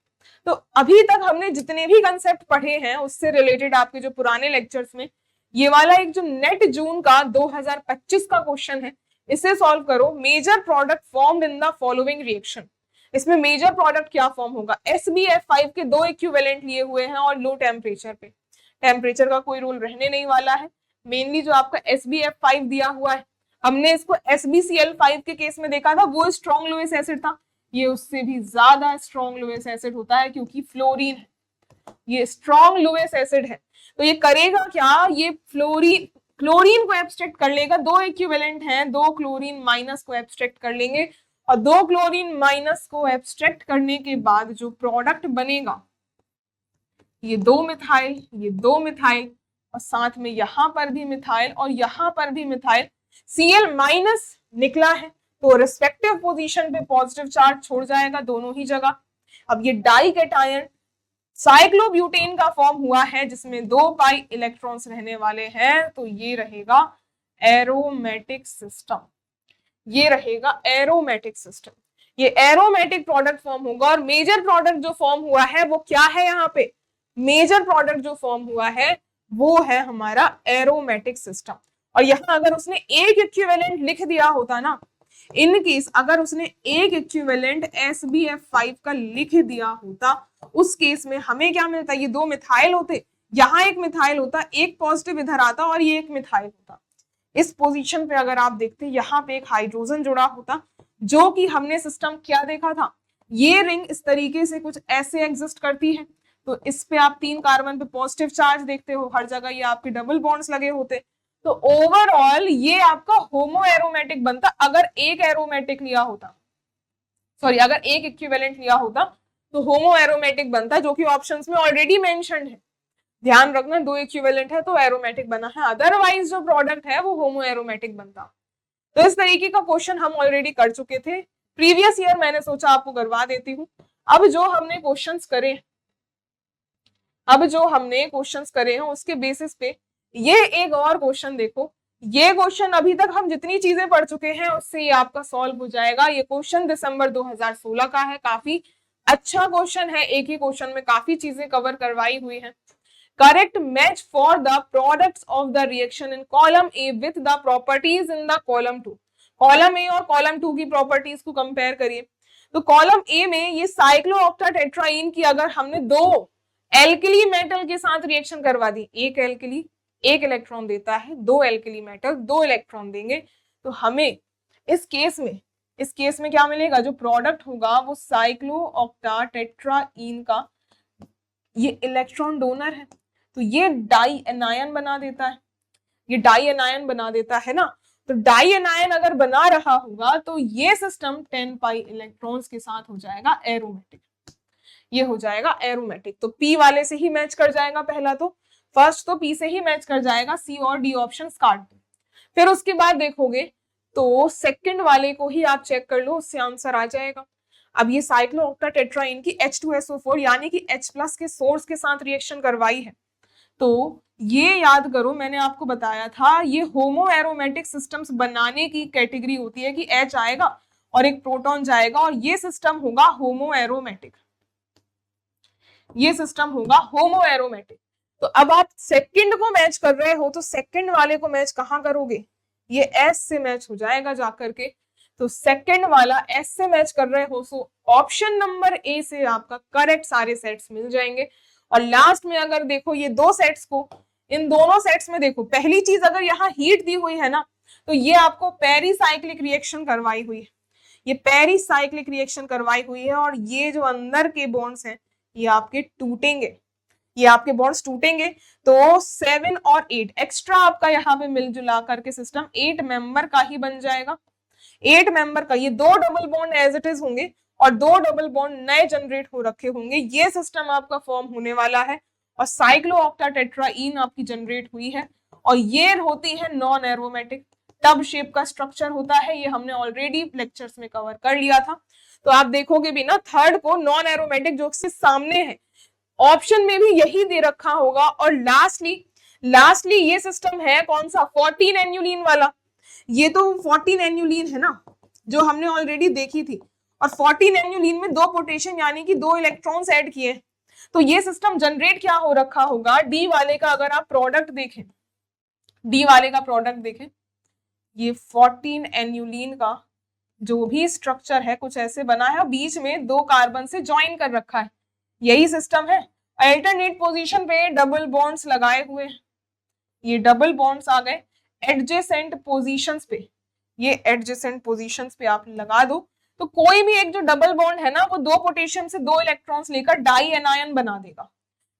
तो अभी तक हमने जितने भी कंसेप्ट पढ़े हैं उससे रिलेटेड आपके जो पुराने लेक्चर्स में ये वाला एक जो नेट जून का 2025 का क्वेश्चन है, इसे सॉल्व करो। Major product formed in the following reaction, इसमें मेजर प्रोडक्ट क्या फॉर्म होगा, SbF5 के 2 इक्विवेलेंट लिए हुए हैं और लो टेम्परेचर पे, टेम्परेचर का कोई रोल रहने नहीं वाला है। मेनली जो आपका SbF5 दिया हुआ है, हमने इसको SbCl5 के केस में देखा था, वो स्ट्रॉन्ग लुईस एसिड था, ये उससे भी ज्यादा स्ट्रॉन्ग लुईस एसिड होता है क्योंकि फ्लोरीन है, ये स्ट्रॉन्ग लुईस एसिड है। तो ये करेगा क्या, ये क्लोरीन को एब्स्ट्रैक्ट कर लेगा, 2 इक्विवेलेंट हैं, 2 क्लोरीन माइनस को एब्स्ट्रैक्ट कर लेंगे, और 2 क्लोरीन माइनस को एब्स्ट्रैक्ट करने के बाद जो प्रोडक्ट बनेगा ये 2 मिथाइल, ये 2 मिथाइल, और साथ में यहां पर भी मिथाइल और यहां पर भी मिथाइल, Cl माइनस निकला है तो रिस्पेक्टिव पोजीशन पे पॉजिटिव चार्ज छोड़ जाएगा दोनों ही जगह। अब ये डाई कैटायन साइक्लोब्यूटेन का फॉर्म हुआ है जिसमें 2 पाई इलेक्ट्रॉन्स रहने वाले हैं, तो ये रहेगा एरोमेटिक सिस्टम, ये रहेगा एरोमेटिक सिस्टम, ये एरोमेटिक प्रोडक्ट फॉर्म होगा। और मेजर प्रोडक्ट जो फॉर्म हुआ है वो क्या है, यहाँ पे मेजर प्रोडक्ट जो फॉर्म हुआ है वो है हमारा एरोमेटिक सिस्टम। और यहां अगर उसने एक इक्विवेलेंट लिख दिया होता ना, इन केस अगर उसने एक इक्विवेलेंट SbF5 का लिख दिया होता, उस केस में हमें क्या मिलता, ये दो मिथाइल होते, यहाँ एक मिथाइल होता, एक पॉजिटिव इधर आता और ये एक मिथाइल होता। इस पोजीशन पे अगर आप देखते यहाँ पे एक हाइड्रोजन जुड़ा होता, जो कि हमने सिस्टम क्या देखा था, ये रिंग इस तरीके से कुछ ऐसे एग्जिस्ट करती है। तो इस पे आप 3 कार्बन पे पॉजिटिव चार्ज देखते हो, हर जगह ये आपके डबल बॉन्ड्स लगे होते। तो ओवरऑल ये आपका होमो एरोमेटिक बनता अगर एक एरोमेटिक लिया होता, सॉरी अगर एक इक्विवेलेंट लिया होता तो होमो एरोमेटिक बनता, जो कि ऑप्शंस में ऑलरेडी मेंशन्ड है। ध्यान रखना, 2 इक्विवेलेंट है तो एरोमेटिक बना है, अदरवाइज जो प्रोडक्ट है वो होमो एरोमेटिक बनता। तो इस तरीके का क्वेश्चन हम ऑलरेडी कर चुके थे प्रीवियस ईयर, मैंने सोचा आपको करवा देती हूँ। अब जो हमने क्वेश्चंस करे हैं उसके बेसिस पे ये एक और क्वेश्चन देखो। ये क्वेश्चन अभी तक हम जितनी चीजें पढ़ चुके हैं उससे ये आपका सॉल्व हो जाएगा। ये क्वेश्चन दिसंबर 2016 का है, काफी अच्छा क्वेश्चन है, एक ही क्वेश्चन में काफी चीजें कवर करवाई हुई है। Correct match for the products of the reaction in column A with the properties in the column 2। Column A और कॉलम 2 की प्रॉपर्टीज को कंपेयर करिए। तो कॉलम ए में ये साइक्लोऑक्टाटेट्राईन की अगर हमने 2 एल्किली मेटल के साथ रिएक्शन करवा दी, एक एल्किली 1 इलेक्ट्रॉन देता है, 2 एल्किली मेटल 2 इलेक्ट्रॉन देंगे, तो हमें इस केस में क्या मिलेगा, जो प्रोडक्ट होगा वो साइक्लोऑक्टाटेट्राईन का ये इलेक्ट्रॉन डोनर है, तो ये डाई एनायन बना देता है, ये डाई एनायन बना देता है ना। तो डाई एनायन अगर बना रहा होगा तो ये सिस्टम 10 पाई इलेक्ट्रॉन्स के साथ हो जाएगा एरोमेटिक, ये हो जाएगा एरोमेटिक। तो पी वाले से ही मैच कर जाएगा, पहला तो फर्स्ट तो पी से ही मैच कर जाएगा, सी और डी ऑप्शन काट दो। फिर उसके बाद देखोगे तो सेकंड वाले को ही आप चेक कर लो, उससे आंसर आ जाएगा। अब ये साइक्लोऑक्टाटेट्राईन की H2SO4 यानी कि H+ के सोर्स के साथ रिएक्शन करवाई है, तो ये याद करो मैंने आपको बताया था ये होमो एरोमेटिक सिस्टम्स बनाने की कैटेगरी होती है कि H आएगा और एक प्रोटॉन जाएगा और ये सिस्टम होगा होमो एरोमेटिक, ये सिस्टम होगा होमो एरोमेटिक। तो अब आप सेकंड को मैच कर रहे हो तो सेकंड वाले को मैच कहां करोगे, ये S से मैच हो जाएगा जाकर के। तो सेकंड वाला S से मैच कर रहे हो, सो ऑप्शन नंबर ए से आपका करेक्ट सारे सेट्स मिल जाएंगे। और लास्ट में अगर देखो ये 2 सेट्स को, इन दोनों सेट्स में देखो, पहली चीज अगर यहाँ हीट दी हुई है ना, तो ये आपको पेरीसाइक्लिक रिएक्शन करवाई हुई है, ये पेरीसाइक्लिक रिएक्शन करवाई हुई है, और ये जो अंदर के बॉन्ड्स हैं ये आपके टूटेंगे, ये आपके बॉन्ड्स टूटेंगे। तो 7 और 8 एक्स्ट्रा आपका यहाँ पे मिलजुला करके सिस्टम 8 मेंबर का ही बन जाएगा, 8 मेंबर का। ये 2 double bond as it is होंगे और 2 डबल बॉन्ड नए जनरेट हो रखे होंगे, ये सिस्टम आपका फॉर्म होने वाला है। और साइक्लोऑक्टाटेट्राईन आपकी जनरेट हुई है, और ये होती है नॉन एरोमेटिक, टब शेप का स्ट्रक्चर होता है, ये हमने ऑलरेडी लेक्चर्स में कवर कर लिया था। तो आप देखोगे भी ना थर्ड को नॉन एरोमेटिक जो सामने है, ऑप्शन में भी यही दे रखा होगा। और लास्टली ये सिस्टम है कौन सा, 14 एन्युलिन वाला, ये तो 14 एन्युलिन है ना जो हमने ऑलरेडी देखी थी, और 14 एन्युलिन में 2 पोटेशियम यानी कि 2 इलेक्ट्रॉन्स ऐड किए। तो ये सिस्टम जनरेट क्या हो रखा होगा, डी वाले का अगर आप प्रोडक्ट देखें, डी वाले का प्रोडक्ट देखें, ये 14 एन्युलिन का जो भी स्ट्रक्चर है कुछ ऐसे बना है, बीच में 2 कार्बन से ज्वाइन कर रखा है, यही सिस्टम है। अल्टरनेट पोजीशन पे डबल बॉन्ड्स लगाए हुए हैं, ये डबल बॉन्ड्स आ गए एडजेसेंट पोजीशंस पे, ये एडजेसेंट पोजीशंस पे आप लगा दो। तो कोई भी एक जो डबल बॉन्ड है ना वो 2 पोटेशियम से 2 इलेक्ट्रॉन्स लेकर डाई एनायन बना देगा,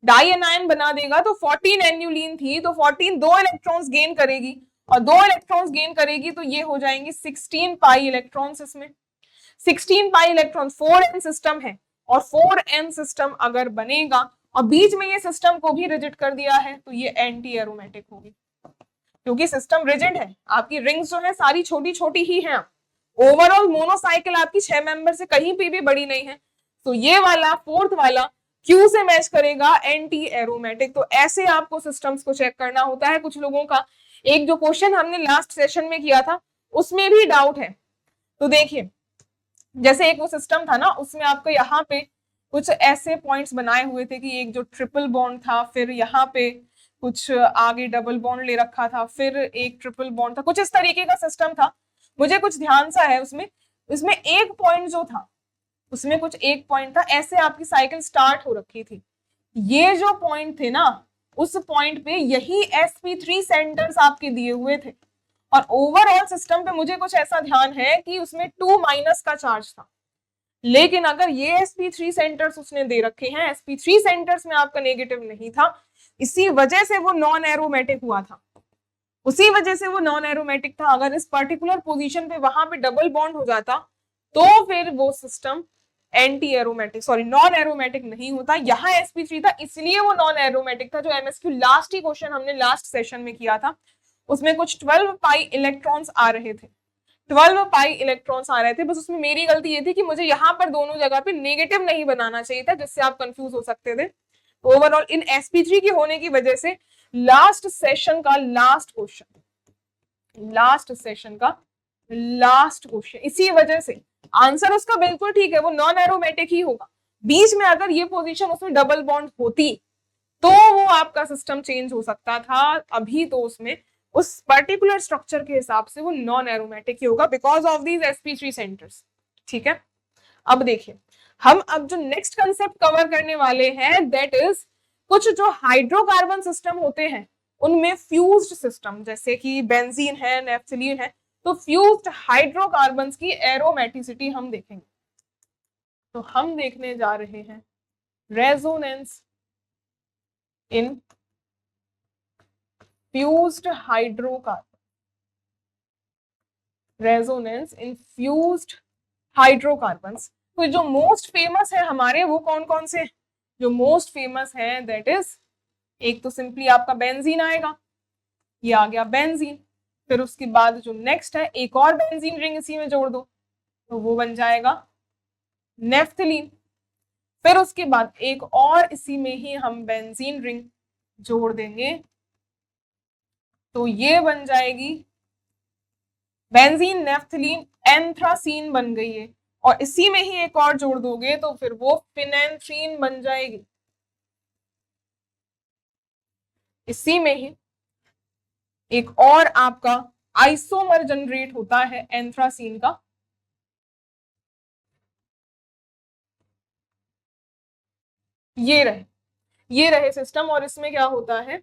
डाई एनायन बना देगा। तो 14 एन्युलिन थी तो 14 2 इलेक्ट्रॉन्स गेन करेगी, और 2 इलेक्ट्रॉन्स गेन करेगी तो ये हो जाएंगी 16 पाई इलेक्ट्रॉन्स। इसमें 16 पाई इलेक्ट्रॉन 4n सिस्टम है, और 4n सिस्टम अगर बनेगा और बीच में ये सिस्टम को भी रिजिड कर दिया है तो ये एंटी एरोमेटिक होगी, क्योंकि सिस्टम रिजिड है, आपकी रिंग्स जो है सारी छोटी छोटी ही हैं। ओवरऑल मोनोसाइकिल आपकी 6 मेंबर से कहीं पे भी बड़ी नहीं है, तो ये वाला फोर्थ वाला क्यू से मैच करेगा एंटी एरोमेटिक। तो ऐसे आपको सिस्टम्स को चेक करना होता है। कुछ लोगों का एक जो क्वेश्चन हमने लास्ट सेशन में किया था उसमें भी डाउट है, तो देखिए जैसे एक वो सिस्टम था ना उसमें आपको यहाँ पे कुछ ऐसे पॉइंट्स बनाए हुए थे कि एक जो ट्रिपल बॉन्ड था, फिर यहाँ पे कुछ आगे डबल बॉन्ड ले रखा था, फिर एक ट्रिपल बॉन्ड था, कुछ इस तरीके का सिस्टम था। मुझे कुछ ध्यान सा है उसमें, उसमें एक पॉइंट जो था, उसमें कुछ एक पॉइंट था, ऐसे आपकी साइकिल स्टार्ट हो रखी थी। ये जो पॉइंट थे ना, उस पॉइंट पे यही sp3 सेंटर्स आपके दिए हुए थे। और ओवरऑल सिस्टम पे मुझे कुछ ऐसा ध्यान है कि उसमें 2 माइनस का चार्ज था। लेकिन अगर ये sp3 सेंटर्स उसने दे रखे हैं, sp3 सेंटर्स में आपका नेगेटिव नहीं था, इसी वजह से वो नॉन एरोमेटिक हुआ था, उसी वजह से वो नॉन एरोमेटिक था। अगर इस पर्टिकुलर पोजीशन पे वहां पे डबल बॉन्ड हो जाता तो फिर वो system anti aromatic, sorry non aromatic नहीं होता। यहाँ sp3 था इसलिए वो नॉन एरोमेटिक था। जो एमएसक्यू लास्ट ही क्वेश्चन हमने लास्ट सेशन में किया था, उसमें कुछ 12 पाई इलेक्ट्रॉन्स आ रहे थे, 12 पाई इलेक्ट्रॉन्स आ रहे थे। बस उसमें मेरी गलती ये थी कि मुझे यहाँ पर दोनों जगह पे नेगेटिव नहीं बनाना चाहिए था, जिससे आप कंफ्यूज हो सकते थे। ओवरऑल इन sp3 की होने की वजह से लास्ट सेशन का लास्ट क्वेश्चन, लास्ट सेशन का लास्ट क्वेश्चन, इसी वजह से आंसर उसका बिल्कुल ठीक है, वो नॉन एरोमेटिक ही होगा। बीच में अगर ये पोजीशन उसमें डबल बॉन्ड होती तो वो आपका सिस्टम चेंज हो सकता था। अभी तो उसमें उस पर्टिकुलर स्ट्रक्चर के हिसाब से वो नॉन एरोमेटिक ही होगा because of these sp3 centres. ठीक है, अब देखिए हम अब जो नेक्स्ट कंसेप्ट कवर करने वाले हैं दैट इज कुछ जो हाइड्रोकार्बन सिस्टम होते हैं उनमें फ्यूज्ड सिस्टम, जैसे कि बेंजीन है, नेफ्थलीन है, तो फ्यूज्ड हाइड्रोकार्बन्स की एरोमेटिसिटी हम देखेंगे। तो हम देखने जा रहे हैं resonance in fused hydrocarbon, resonance in fused hydrocarbons. तो जो मोस्ट फेमस है हमारे वो कौन कौन से, जो मोस्ट फेमस है दैट इज, एक तो सिंपली आपका बेंजीन आएगा, ये आ गया बेंजीन। फिर उसके बाद जो नेक्स्ट है, एक और बेंजीन रिंग इसी में जोड़ दो तो वो बन जाएगा नेफ्थलीन। फिर उसके बाद एक और इसी में ही हम बेंजीन रिंग जोड़ देंगे तो ये बन जाएगी बेंजीन नेफ्थलीन एंथ्रासीन बन गई है। और इसी में ही एक और जोड़ दोगे तो फिर वो फिनेंथ्रीन बन जाएगी। इसी में ही एक और आपका आइसोमर जनरेट होता है एंथ्रासीन का, ये रहे सिस्टम। और इसमें क्या होता है,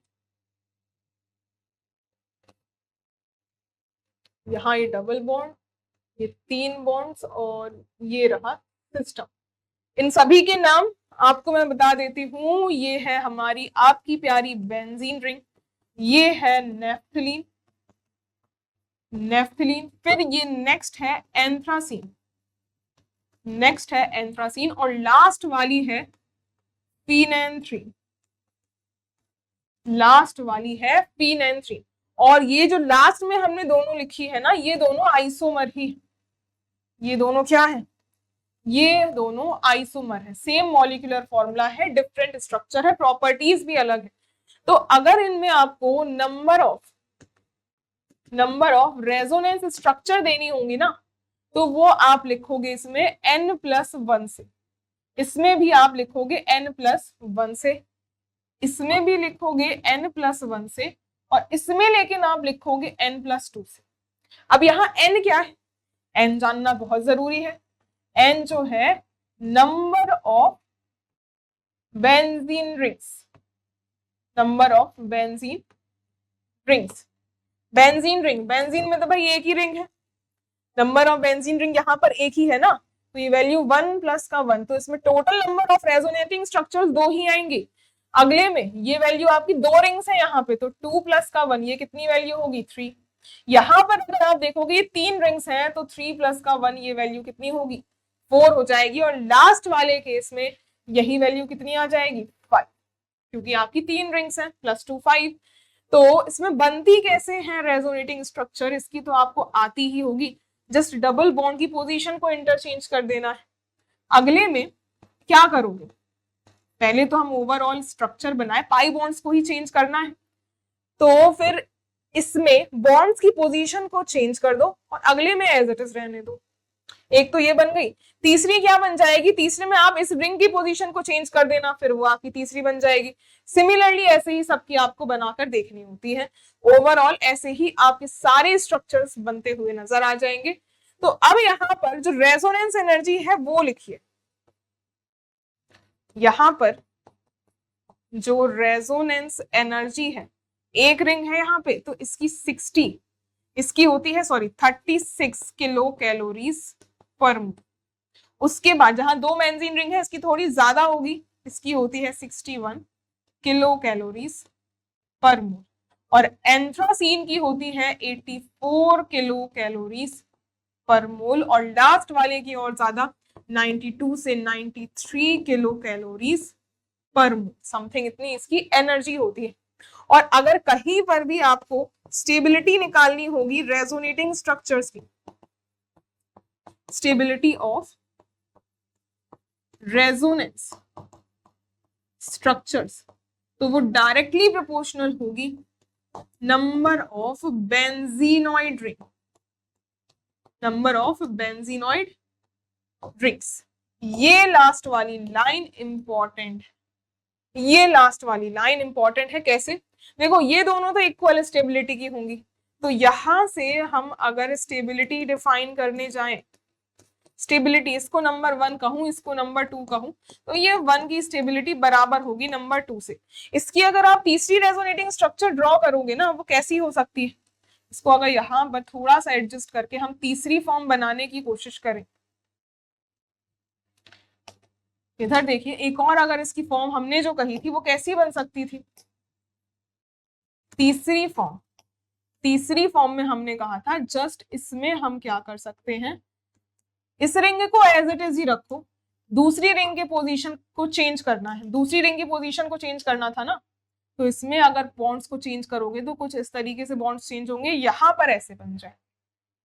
यहाँ ये डबल बॉन्ड, ये 3 बॉन्ड्स और ये रहा सिस्टम। इन सभी के नाम आपको मैं बता देती हूँ। ये है हमारी आपकी प्यारी बेंजीन रिंग, ये है नेफ्थलीन, नेफ्थलीन। फिर ये नेक्स्ट है एंथ्रासीन, नेक्स्ट है एंथ्रासीन, और लास्ट वाली है फिनेंथ्रीन, लास्ट वाली है फिनेंथ्रीन। और ये जो लास्ट में हमने दोनों लिखी है ना, ये दोनों आइसोमर ही, ये दोनों क्या है, ये दोनों आइसोमर है, सेम मॉलिक्यूलर फॉर्मूला है, डिफरेंट स्ट्रक्चर है, प्रॉपर्टीज भी अलग है। तो अगर इनमें आपको नंबर ऑफ रेजोनेंस स्ट्रक्चर देनी होंगी ना, तो वो आप लिखोगे इसमें n+1 से, इसमें भी आप लिखोगे n+1 से, इसमें भी लिखोगे n+1 से, और इसमें लेकिन आप लिखोगे n+2 से। अब यहाँ n क्या है, n जानना बहुत जरूरी है। n जो है number of benzene rings, number of benzene rings, benzene ring, benzene में तो भाई एक ही रिंग है, नंबर ऑफ बेंजीन रिंग यहाँ पर एक ही है ना, तो ये वैल्यू 1 + का 1, तो इसमें total number of resonating structures 2 ही आएंगे। अगले में ये वैल्यू आपकी 2 रिंग्स है यहाँ पे, तो 2 + का 1, ये कितनी वैल्यू होगी 3। यहाँ पर अगर आप देखोगे ये 3 रिंग्स हैं तो 3 + का 1, ये वैल्यू कितनी होगी 4 हो जाएगी। और लास्ट वाले केस में यही वैल्यू कितनी आ जाएगी 5, क्योंकि आपकी 3 रिंग्स हैं, +2 5। तो इसमें बनती कैसे हैं रेजोनेटिंग स्ट्रक्चर, इसकी तो आपको आती ही होगी, जस्ट डबल बॉन्ड की पोजीशन को इंटरचेंज कर देना है। अगले में क्या करोगे, पहले तो हम ओवरऑल स्ट्रक्चर बनाए, पाई बॉन्ड्स को ही चेंज करना है, तो फिर इसमें बॉन्ड्स की पोजीशन को चेंज कर दो और अगले में एज इट इज रहने दो। एक तो ये बन गई, तीसरी क्या बन जाएगी, तीसरे में आप इस रिंग की पोजीशन को चेंज कर देना, फिर वो आपकी तीसरी बन जाएगी। सिमिलरली ऐसे ही सबकी आपको बनाकर देखनी होती है। ओवरऑल ऐसे ही आपके सारे स्ट्रक्चर्स बनते हुए नजर आ जाएंगे। तो अब यहाँ पर जो रेजोनेंस एनर्जी है वो लिखिए, यहां पर जो रेजोनेंस एनर्जी है, एक रिंग है यहाँ पे तो इसकी 60, इसकी होती है 36 किलो कैलोरीज पर मोल। उसके बाद जहां दो बेंजीन रिंग है इसकी थोड़ी ज्यादा होगी, इसकी होती है 61 किलो कैलोरीज पर मोल, और एंथ्रासीन की होती है 84 किलो कैलोरीज पर मोल, और लास्ट वाले की और ज्यादा 92 से 93 किलो कैलोरीज पर मोल, समथिंग इतनी इसकी एनर्जी होती है। और अगर कहीं पर भी आपको स्टेबिलिटी निकालनी होगी रेजोनेटिंग स्ट्रक्चर्स की, स्टेबिलिटी ऑफ रेजोनेंस स्ट्रक्चर्स, तो वो डायरेक्टली प्रोपोर्शनल होगी number of benzenoid ring, number of benzenoid rings. ये लास्ट वाली लाइन इंपॉर्टेंट है, ये लास्ट वाली लाइन इंपॉर्टेंट है। कैसे, देखो ये दोनों तो इक्वल स्टेबिलिटी की होंगी, तो यहां से हम अगर स्टेबिलिटी डिफाइन करने जाएं, स्टेबिलिटी इसको नंबर 1 कहूं, इसको नंबर 2 कहूं, तो ये 1 की स्टेबिलिटी बराबर होगी नंबर 2 से। इसकी अगर आप तीसरी रेजोनेटिंग स्ट्रक्चर ड्रॉ करोगे ना, वो कैसी हो सकती है, इसको अगर यहां पर थोड़ा सा एडजस्ट करके हम तीसरी फॉर्म बनाने की कोशिश करें, इधर देखिए एक और अगर इसकी फॉर्म हमने जो कही थी वो कैसी बन सकती थी, तीसरी फॉर्म, तीसरी फॉर्म में हमने कहा था जस्ट इसमें हम क्या कर सकते हैं, इस रिंग को एज इट इज ही रखो, दूसरी रिंग के पोजीशन को चेंज करना है, दूसरी रिंग की पोजीशन को चेंज करना था ना, तो इसमें अगर बॉन्ड्स को चेंज करोगे तो कुछ इस तरीके से बॉन्ड्स चेंज होंगे, यहां पर ऐसे बन जाए,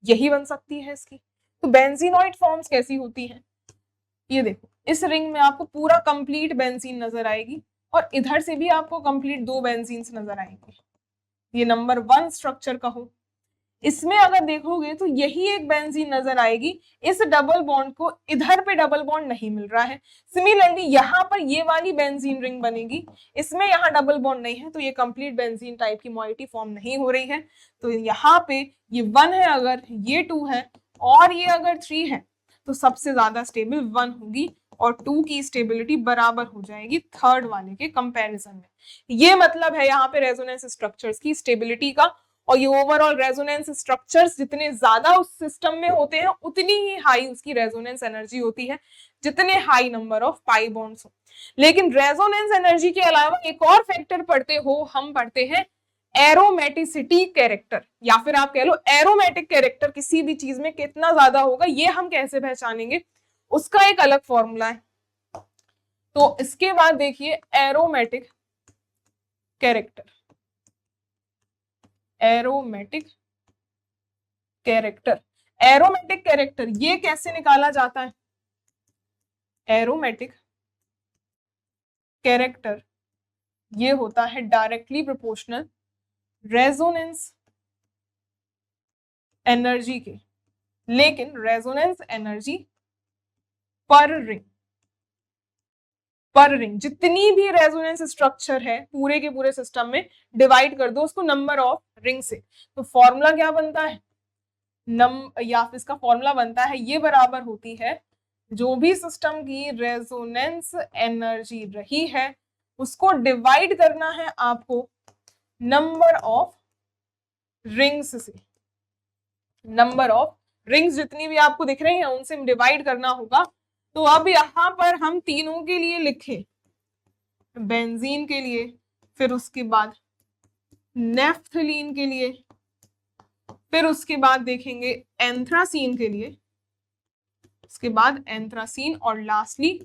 यही बन सकती है इसकी। तो बेंजीनॉइड फॉर्म्स कैसी होती हैं, ये देखो इस रिंग में आपको पूरा कंप्लीट बेंजीन नजर आएगी, और इधर से भी आपको कंप्लीट 2 बेंजीन नजर आएंगे, ये नंबर 1 स्ट्रक्चर का हो। इसमें अगर देखोगे तो यही एक बेंजीन नजर आएगी, इस डबल बॉन्ड को इधर पे डबल बॉन्ड नहीं मिल रहा है। सिमिलरली यहाँ पर ये वाली बेंजीन रिंग बनेगी, इसमें यहाँ डबल बॉन्ड नहीं है, तो ये कंप्लीट बेंजीन टाइप की मॉइटी फॉर्म नहीं हो रही है। तो यहाँ पे ये 1 है, अगर ये 2 है और ये अगर 3 है, तो सबसे ज्यादा स्टेबल 1 होगी, और 2 की स्टेबिलिटी बराबर हो जाएगी थर्ड वाले के कंपैरिजन में। ये मतलब है यहाँ पे रेजोनेंस स्ट्रक्चर्स की स्टेबिलिटी का। और ये ओवरऑल रेजोनेंस स्ट्रक्चर्स जितने ज्यादा उस सिस्टम में होते हैं उतनी ही हाई उसकी रेजोनेंस एनर्जी होती है, जितने high number of pi bonds हो। लेकिन रेजोनेंस एनर्जी के अलावा एक और फैक्टर पढ़ते हो, हम पढ़ते हैं एरोमेटिसिटी कैरेक्टर, या फिर आप कह लो एरोमेटिक कैरेक्टर किसी भी चीज में कितना ज्यादा होगा, ये हम कैसे पहचानेंगे, उसका एक अलग फॉर्मूला है। तो इसके बाद देखिए aromatic character, aromatic character, aromatic character ये कैसे निकाला जाता है, एरोमेटिक कैरेक्टर ये होता है डायरेक्टली प्रोपोर्शनल रेजोनेंस एनर्जी के, लेकिन रेजोनेंस एनर्जी पर रिंग, पर रिंग जितनी भी रेजोनेंस स्ट्रक्चर है पूरे के पूरे सिस्टम में डिवाइड कर दो उसको नंबर ऑफ रिंग से, तो फॉर्मूला क्या बनता है, या फिर इसका फॉर्मूला बनता है, ये बराबर होती है जो भी सिस्टम की रेजोनेंस एनर्जी रही है उसको डिवाइड करना है आपको नंबर ऑफ रिंग्स से, नंबर ऑफ रिंग्स जितनी भी आपको दिख रही हैं उनसे डिवाइड करना होगा। तो अब यहां पर हम तीनों के लिए लिखे, बेंजीन के लिए, फिर उसके बाद नेफ्थलीन के लिए, फिर उसके बाद देखेंगे एंथ्रासीन के लिए, उसके बाद एंथ्रासीन, और लास्टली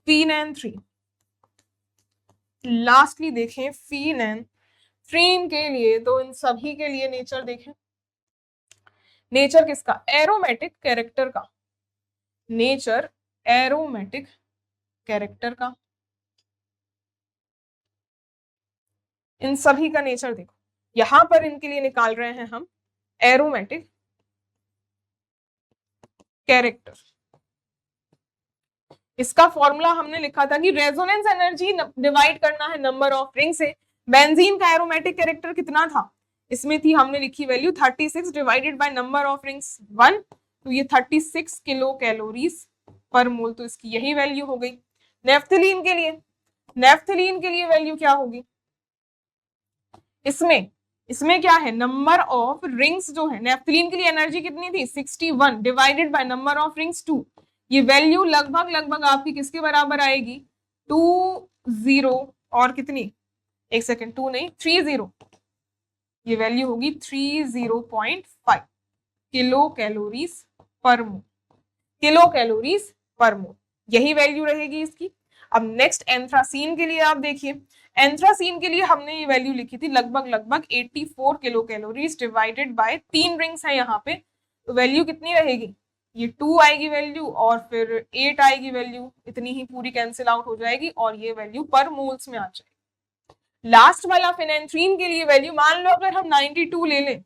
फीनैन-3, लास्टली देखें फीनैन-3 के लिए। तो इन सभी के लिए नेचर देखें, नेचर किसका, एरोमेटिक कैरेक्टर का, नेचर एरोमेटिक कैरेक्टर का, इन सभी का नेचर देखो, यहां पर इनके लिए निकाल रहे हैं हम एरोमेटिक कैरेक्टर। इसका फॉर्मूला हमने लिखा था कि रेजोनेंस एनर्जी डिवाइड करना है नंबर ऑफ रिंग से। बेंजीन का एरोमेटिक कैरेक्टर कितना था, इसमें थी हमने लिखी value 36 divided by number of rings 1, तो ये 36 किलो कैलोरीज पर मोल, तो इसकी यही वैल्यू हो गई। नेफ्थलीन के लिए वैल्यू क्या होगी, इसमें क्या है, नंबर ऑफ रिंग्स जो है, नेफ्थलीन के लिए एनर्जी कितनी थी 61 divided by number of rings 2, ये वैल्यू लगभग आपकी किसके बराबर आएगी 20 और कितनी, एक सेकेंड 2 नहीं 30, ये वैल्यू होगी 30.5 किलो कैलोरीज पर मोल, यही वैल्यू रहेगी इसकी। अब नेक्स्ट एंथ्रासीन के लिए आप देखिए, एंथ्रासीन के लिए हमने ये वैल्यू लिखी थी लगभग 84 kilo calories divided by 3 rings है यहाँ पे, तो वैल्यू कितनी रहेगी, ये 2 आएगी वैल्यू और फिर 8 आएगी वैल्यू, इतनी ही पूरी कैंसिल आउट हो जाएगी और ये वैल्यू पर मोल्स में आ जाएगी। लास्ट वाला फिनेंथ्रीन के लिए वैल्यू, मान लो अगर हम 92 ले लें,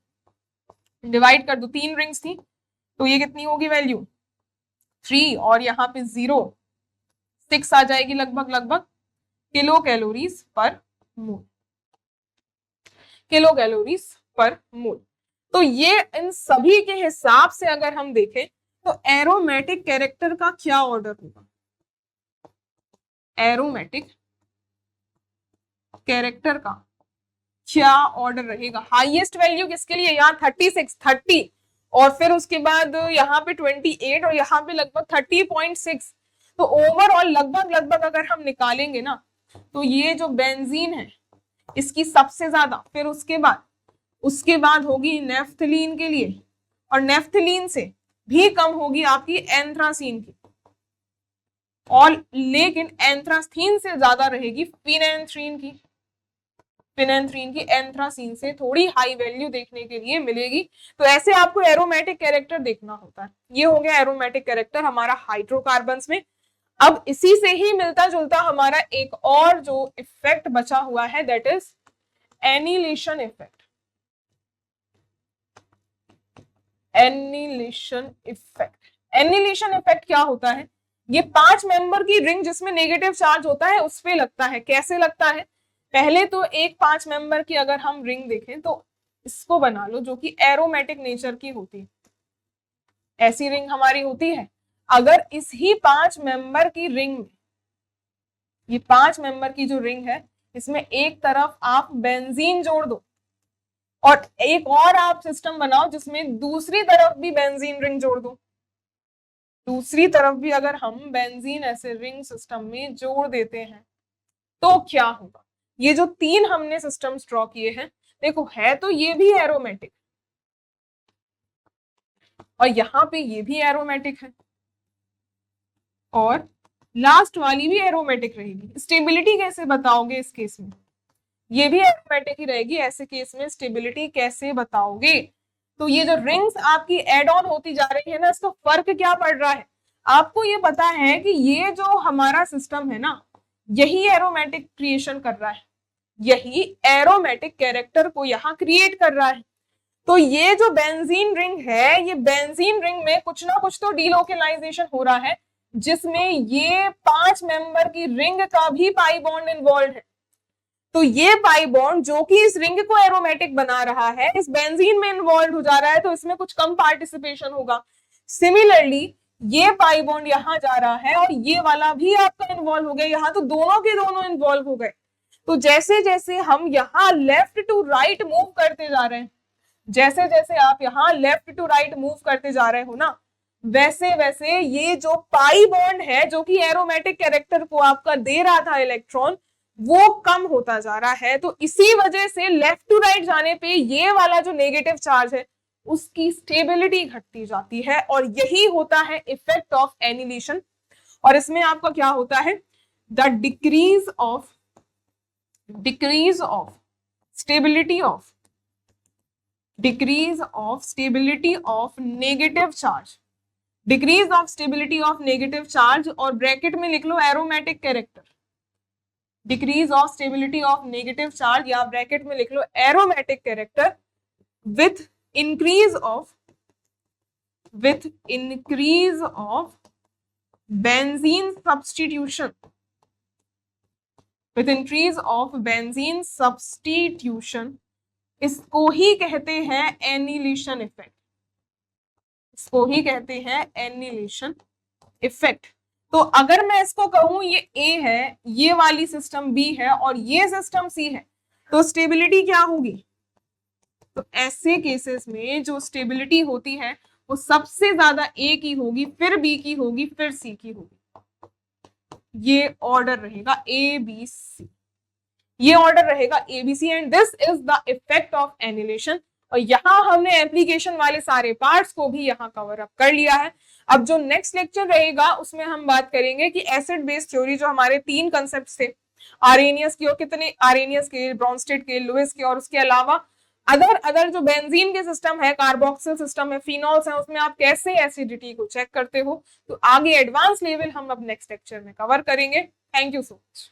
डिवाइड कर दो, 3 रिंग्स थी तो ये कितनी होगी वैल्यू 3 और यहाँ पे 0 6 आ जाएगी लगभग किलो कैलोरीज पर मोल। तो ये इन सभी के हिसाब से अगर हम देखें तो एरोमेटिक कैरेक्टर का क्या ऑर्डर होगा, एरोमेटिक कैरेक्टर का क्या ऑर्डर रहेगा, हाईएस्ट वैल्यू किसके लिए, यहाँ 30 और फिर उसके बाद यहाँ पे 28 और यहाँ पे लगभग 30.6, तो ओवरऑल लगभग अगर हम निकालेंगे ना तो ये जो बेंजीन है इसकी सबसे ज्यादा, फिर उसके बाद होगी नेफ्थलीन के लिए, और नेफ्थलीन से भी कम होगी आपकी एंथ्रासीन की, और लेकिन एंथ्रासीन से ज्यादा रहेगी फिनेंथ्रीन की, एंथ्रासीन से थोड़ी हाई वैल्यू देखने के लिए मिलेगी। तो ऐसे आपको एरोमेटिक कैरेक्टर देखना होता है। ये हो गया एरोमेटिक कैरेक्टर हमारा हाइड्रोकार्बन्स में। अब इसी से ही मिलता जुलता हमारा एक और जो इफेक्ट बचा हुआ है, that is annihilation effect. Annihilation effect क्या होता है, ये 5 मेंबर की रिंग जिसमें नेगेटिव चार्ज होता है उस पे लगता है। कैसे लगता है, पहले तो एक 5 मेंबर की अगर हम रिंग देखें तो इसको बना लो जो कि एरोमेटिक नेचर की होती है, ऐसी रिंग हमारी होती है। अगर इस ही 5 मेंबर की रिंग में, ये 5 मेंबर की जो रिंग है इसमें एक तरफ आप बेंजीन जोड़ दो और एक और आप सिस्टम बनाओ जिसमें दूसरी तरफ भी बेंजीन रिंग जोड़ दो, दूसरी तरफ भी अगर हम बेंजीन ऐसे रिंग सिस्टम में जोड़ देते हैं तो क्या होगा। ये जो 3 हमने सिस्टम्स ड्रॉ किए हैं, देखो है तो ये भी एरोमेटिक और यहाँ पे ये भी एरोमेटिक है और लास्ट वाली भी एरोमेटिक रहेगी। स्टेबिलिटी कैसे बताओगे इस केस में, ये भी एरोमेटिक ही रहेगी, ऐसे केस में स्टेबिलिटी कैसे बताओगे। तो ये जो रिंग्स आपकी एड ऑन होती जा रही है ना, इसका फर्क क्या पड़ रहा है, आपको ये पता है कि ये जो हमारा सिस्टम है ना, यही एरोमेटिक क्रिएशन कर रहा है, यही एरोमेटिक कैरेक्टर को यहाँ क्रिएट कर रहा है। तो ये जो बेंजीन रिंग है, ये बेंजीन रिंग में कुछ ना कुछ तो डीलोकेलाइजेशन हो रहा है, जिसमें ये 5 मेंबर की रिंग का भी पाई बॉन्ड इन्वॉल्व है। तो ये पाई बॉन्ड जो कि इस रिंग को एरोमेटिक बना रहा है, इस बेंजीन में इन्वॉल्व हो जा रहा है, तो इसमें कुछ कम पार्टिसिपेशन होगा। सिमिलरली ये पाई बॉन्ड यहाँ जा रहा है और ये वाला भी आपका इन्वॉल्व हो गया, यहाँ तो दोनों के दोनों इन्वॉल्व हो गए। तो जैसे जैसे हम यहाँ लेफ्ट टू राइट मूव करते जा रहे हैं, जैसे जैसे आप यहाँ लेफ्ट टू राइट मूव करते जा रहे हो ना, वैसे वैसे ये जो पाई बॉन्ड है जो कि एरोमेटिक कैरेक्टर को आपका दे रहा था इलेक्ट्रॉन, वो कम होता जा रहा है। तो इसी वजह से लेफ्ट टू राइट जाने पे ये वाला जो नेगेटिव चार्ज है उसकी स्टेबिलिटी घटती जाती है, और यही होता है इफेक्ट ऑफ एनिलेशन। और इसमें आपका क्या होता है, the decrease of stability of negative charge, decrease of stability of negative charge, और ब्रैकेट में लिख लो aromatic character, decrease of stability of negative charge, या ब्रैकेट में लिख लो aromatic character with increase of with increase of benzene substitution, with increase of benzene substitution, इसको ही कहते हैं एनिलेशन इफेक्ट, इसको ही कहते हैं एनिलेशन इफेक्ट। तो अगर मैं इसको कहूं ये ए है, ये वाली सिस्टम बी है और ये सिस्टम सी है, तो स्टेबिलिटी क्या होगी? तो ऐसे केसेस में जो स्टेबिलिटी होती है वो सबसे ज्यादा ए की होगी, फिर बी की होगी, फिर सी की होगी। ये ऑर्डर रहेगा ए बी सी, ये ऑर्डर रहेगा A B C and this is the effect of annelation. और यहाँ हमने एप्लीकेशन वाले सारे पार्ट्स को भी यहाँ कवर अप कर लिया है। अब जो नेक्स्ट लेक्चर रहेगा उसमें हम बात करेंगे कि एसिड बेस थ्योरी, जो हमारे 3 कंसेप्ट थे, आरेनियस की, और कितने आरेनियस के, ब्रॉन्स्टेड के, लुईस के, और उसके अलावा अदर जो बेंजीन के सिस्टम है, कार्बोक्सिल सिस्टम है, फिनॉल्स है, उसमें आप कैसे एसिडिटी को चेक करते हो, तो आगे एडवांस लेवल हम अब नेक्स्ट लेक्चर में कवर करेंगे। Thank you so much.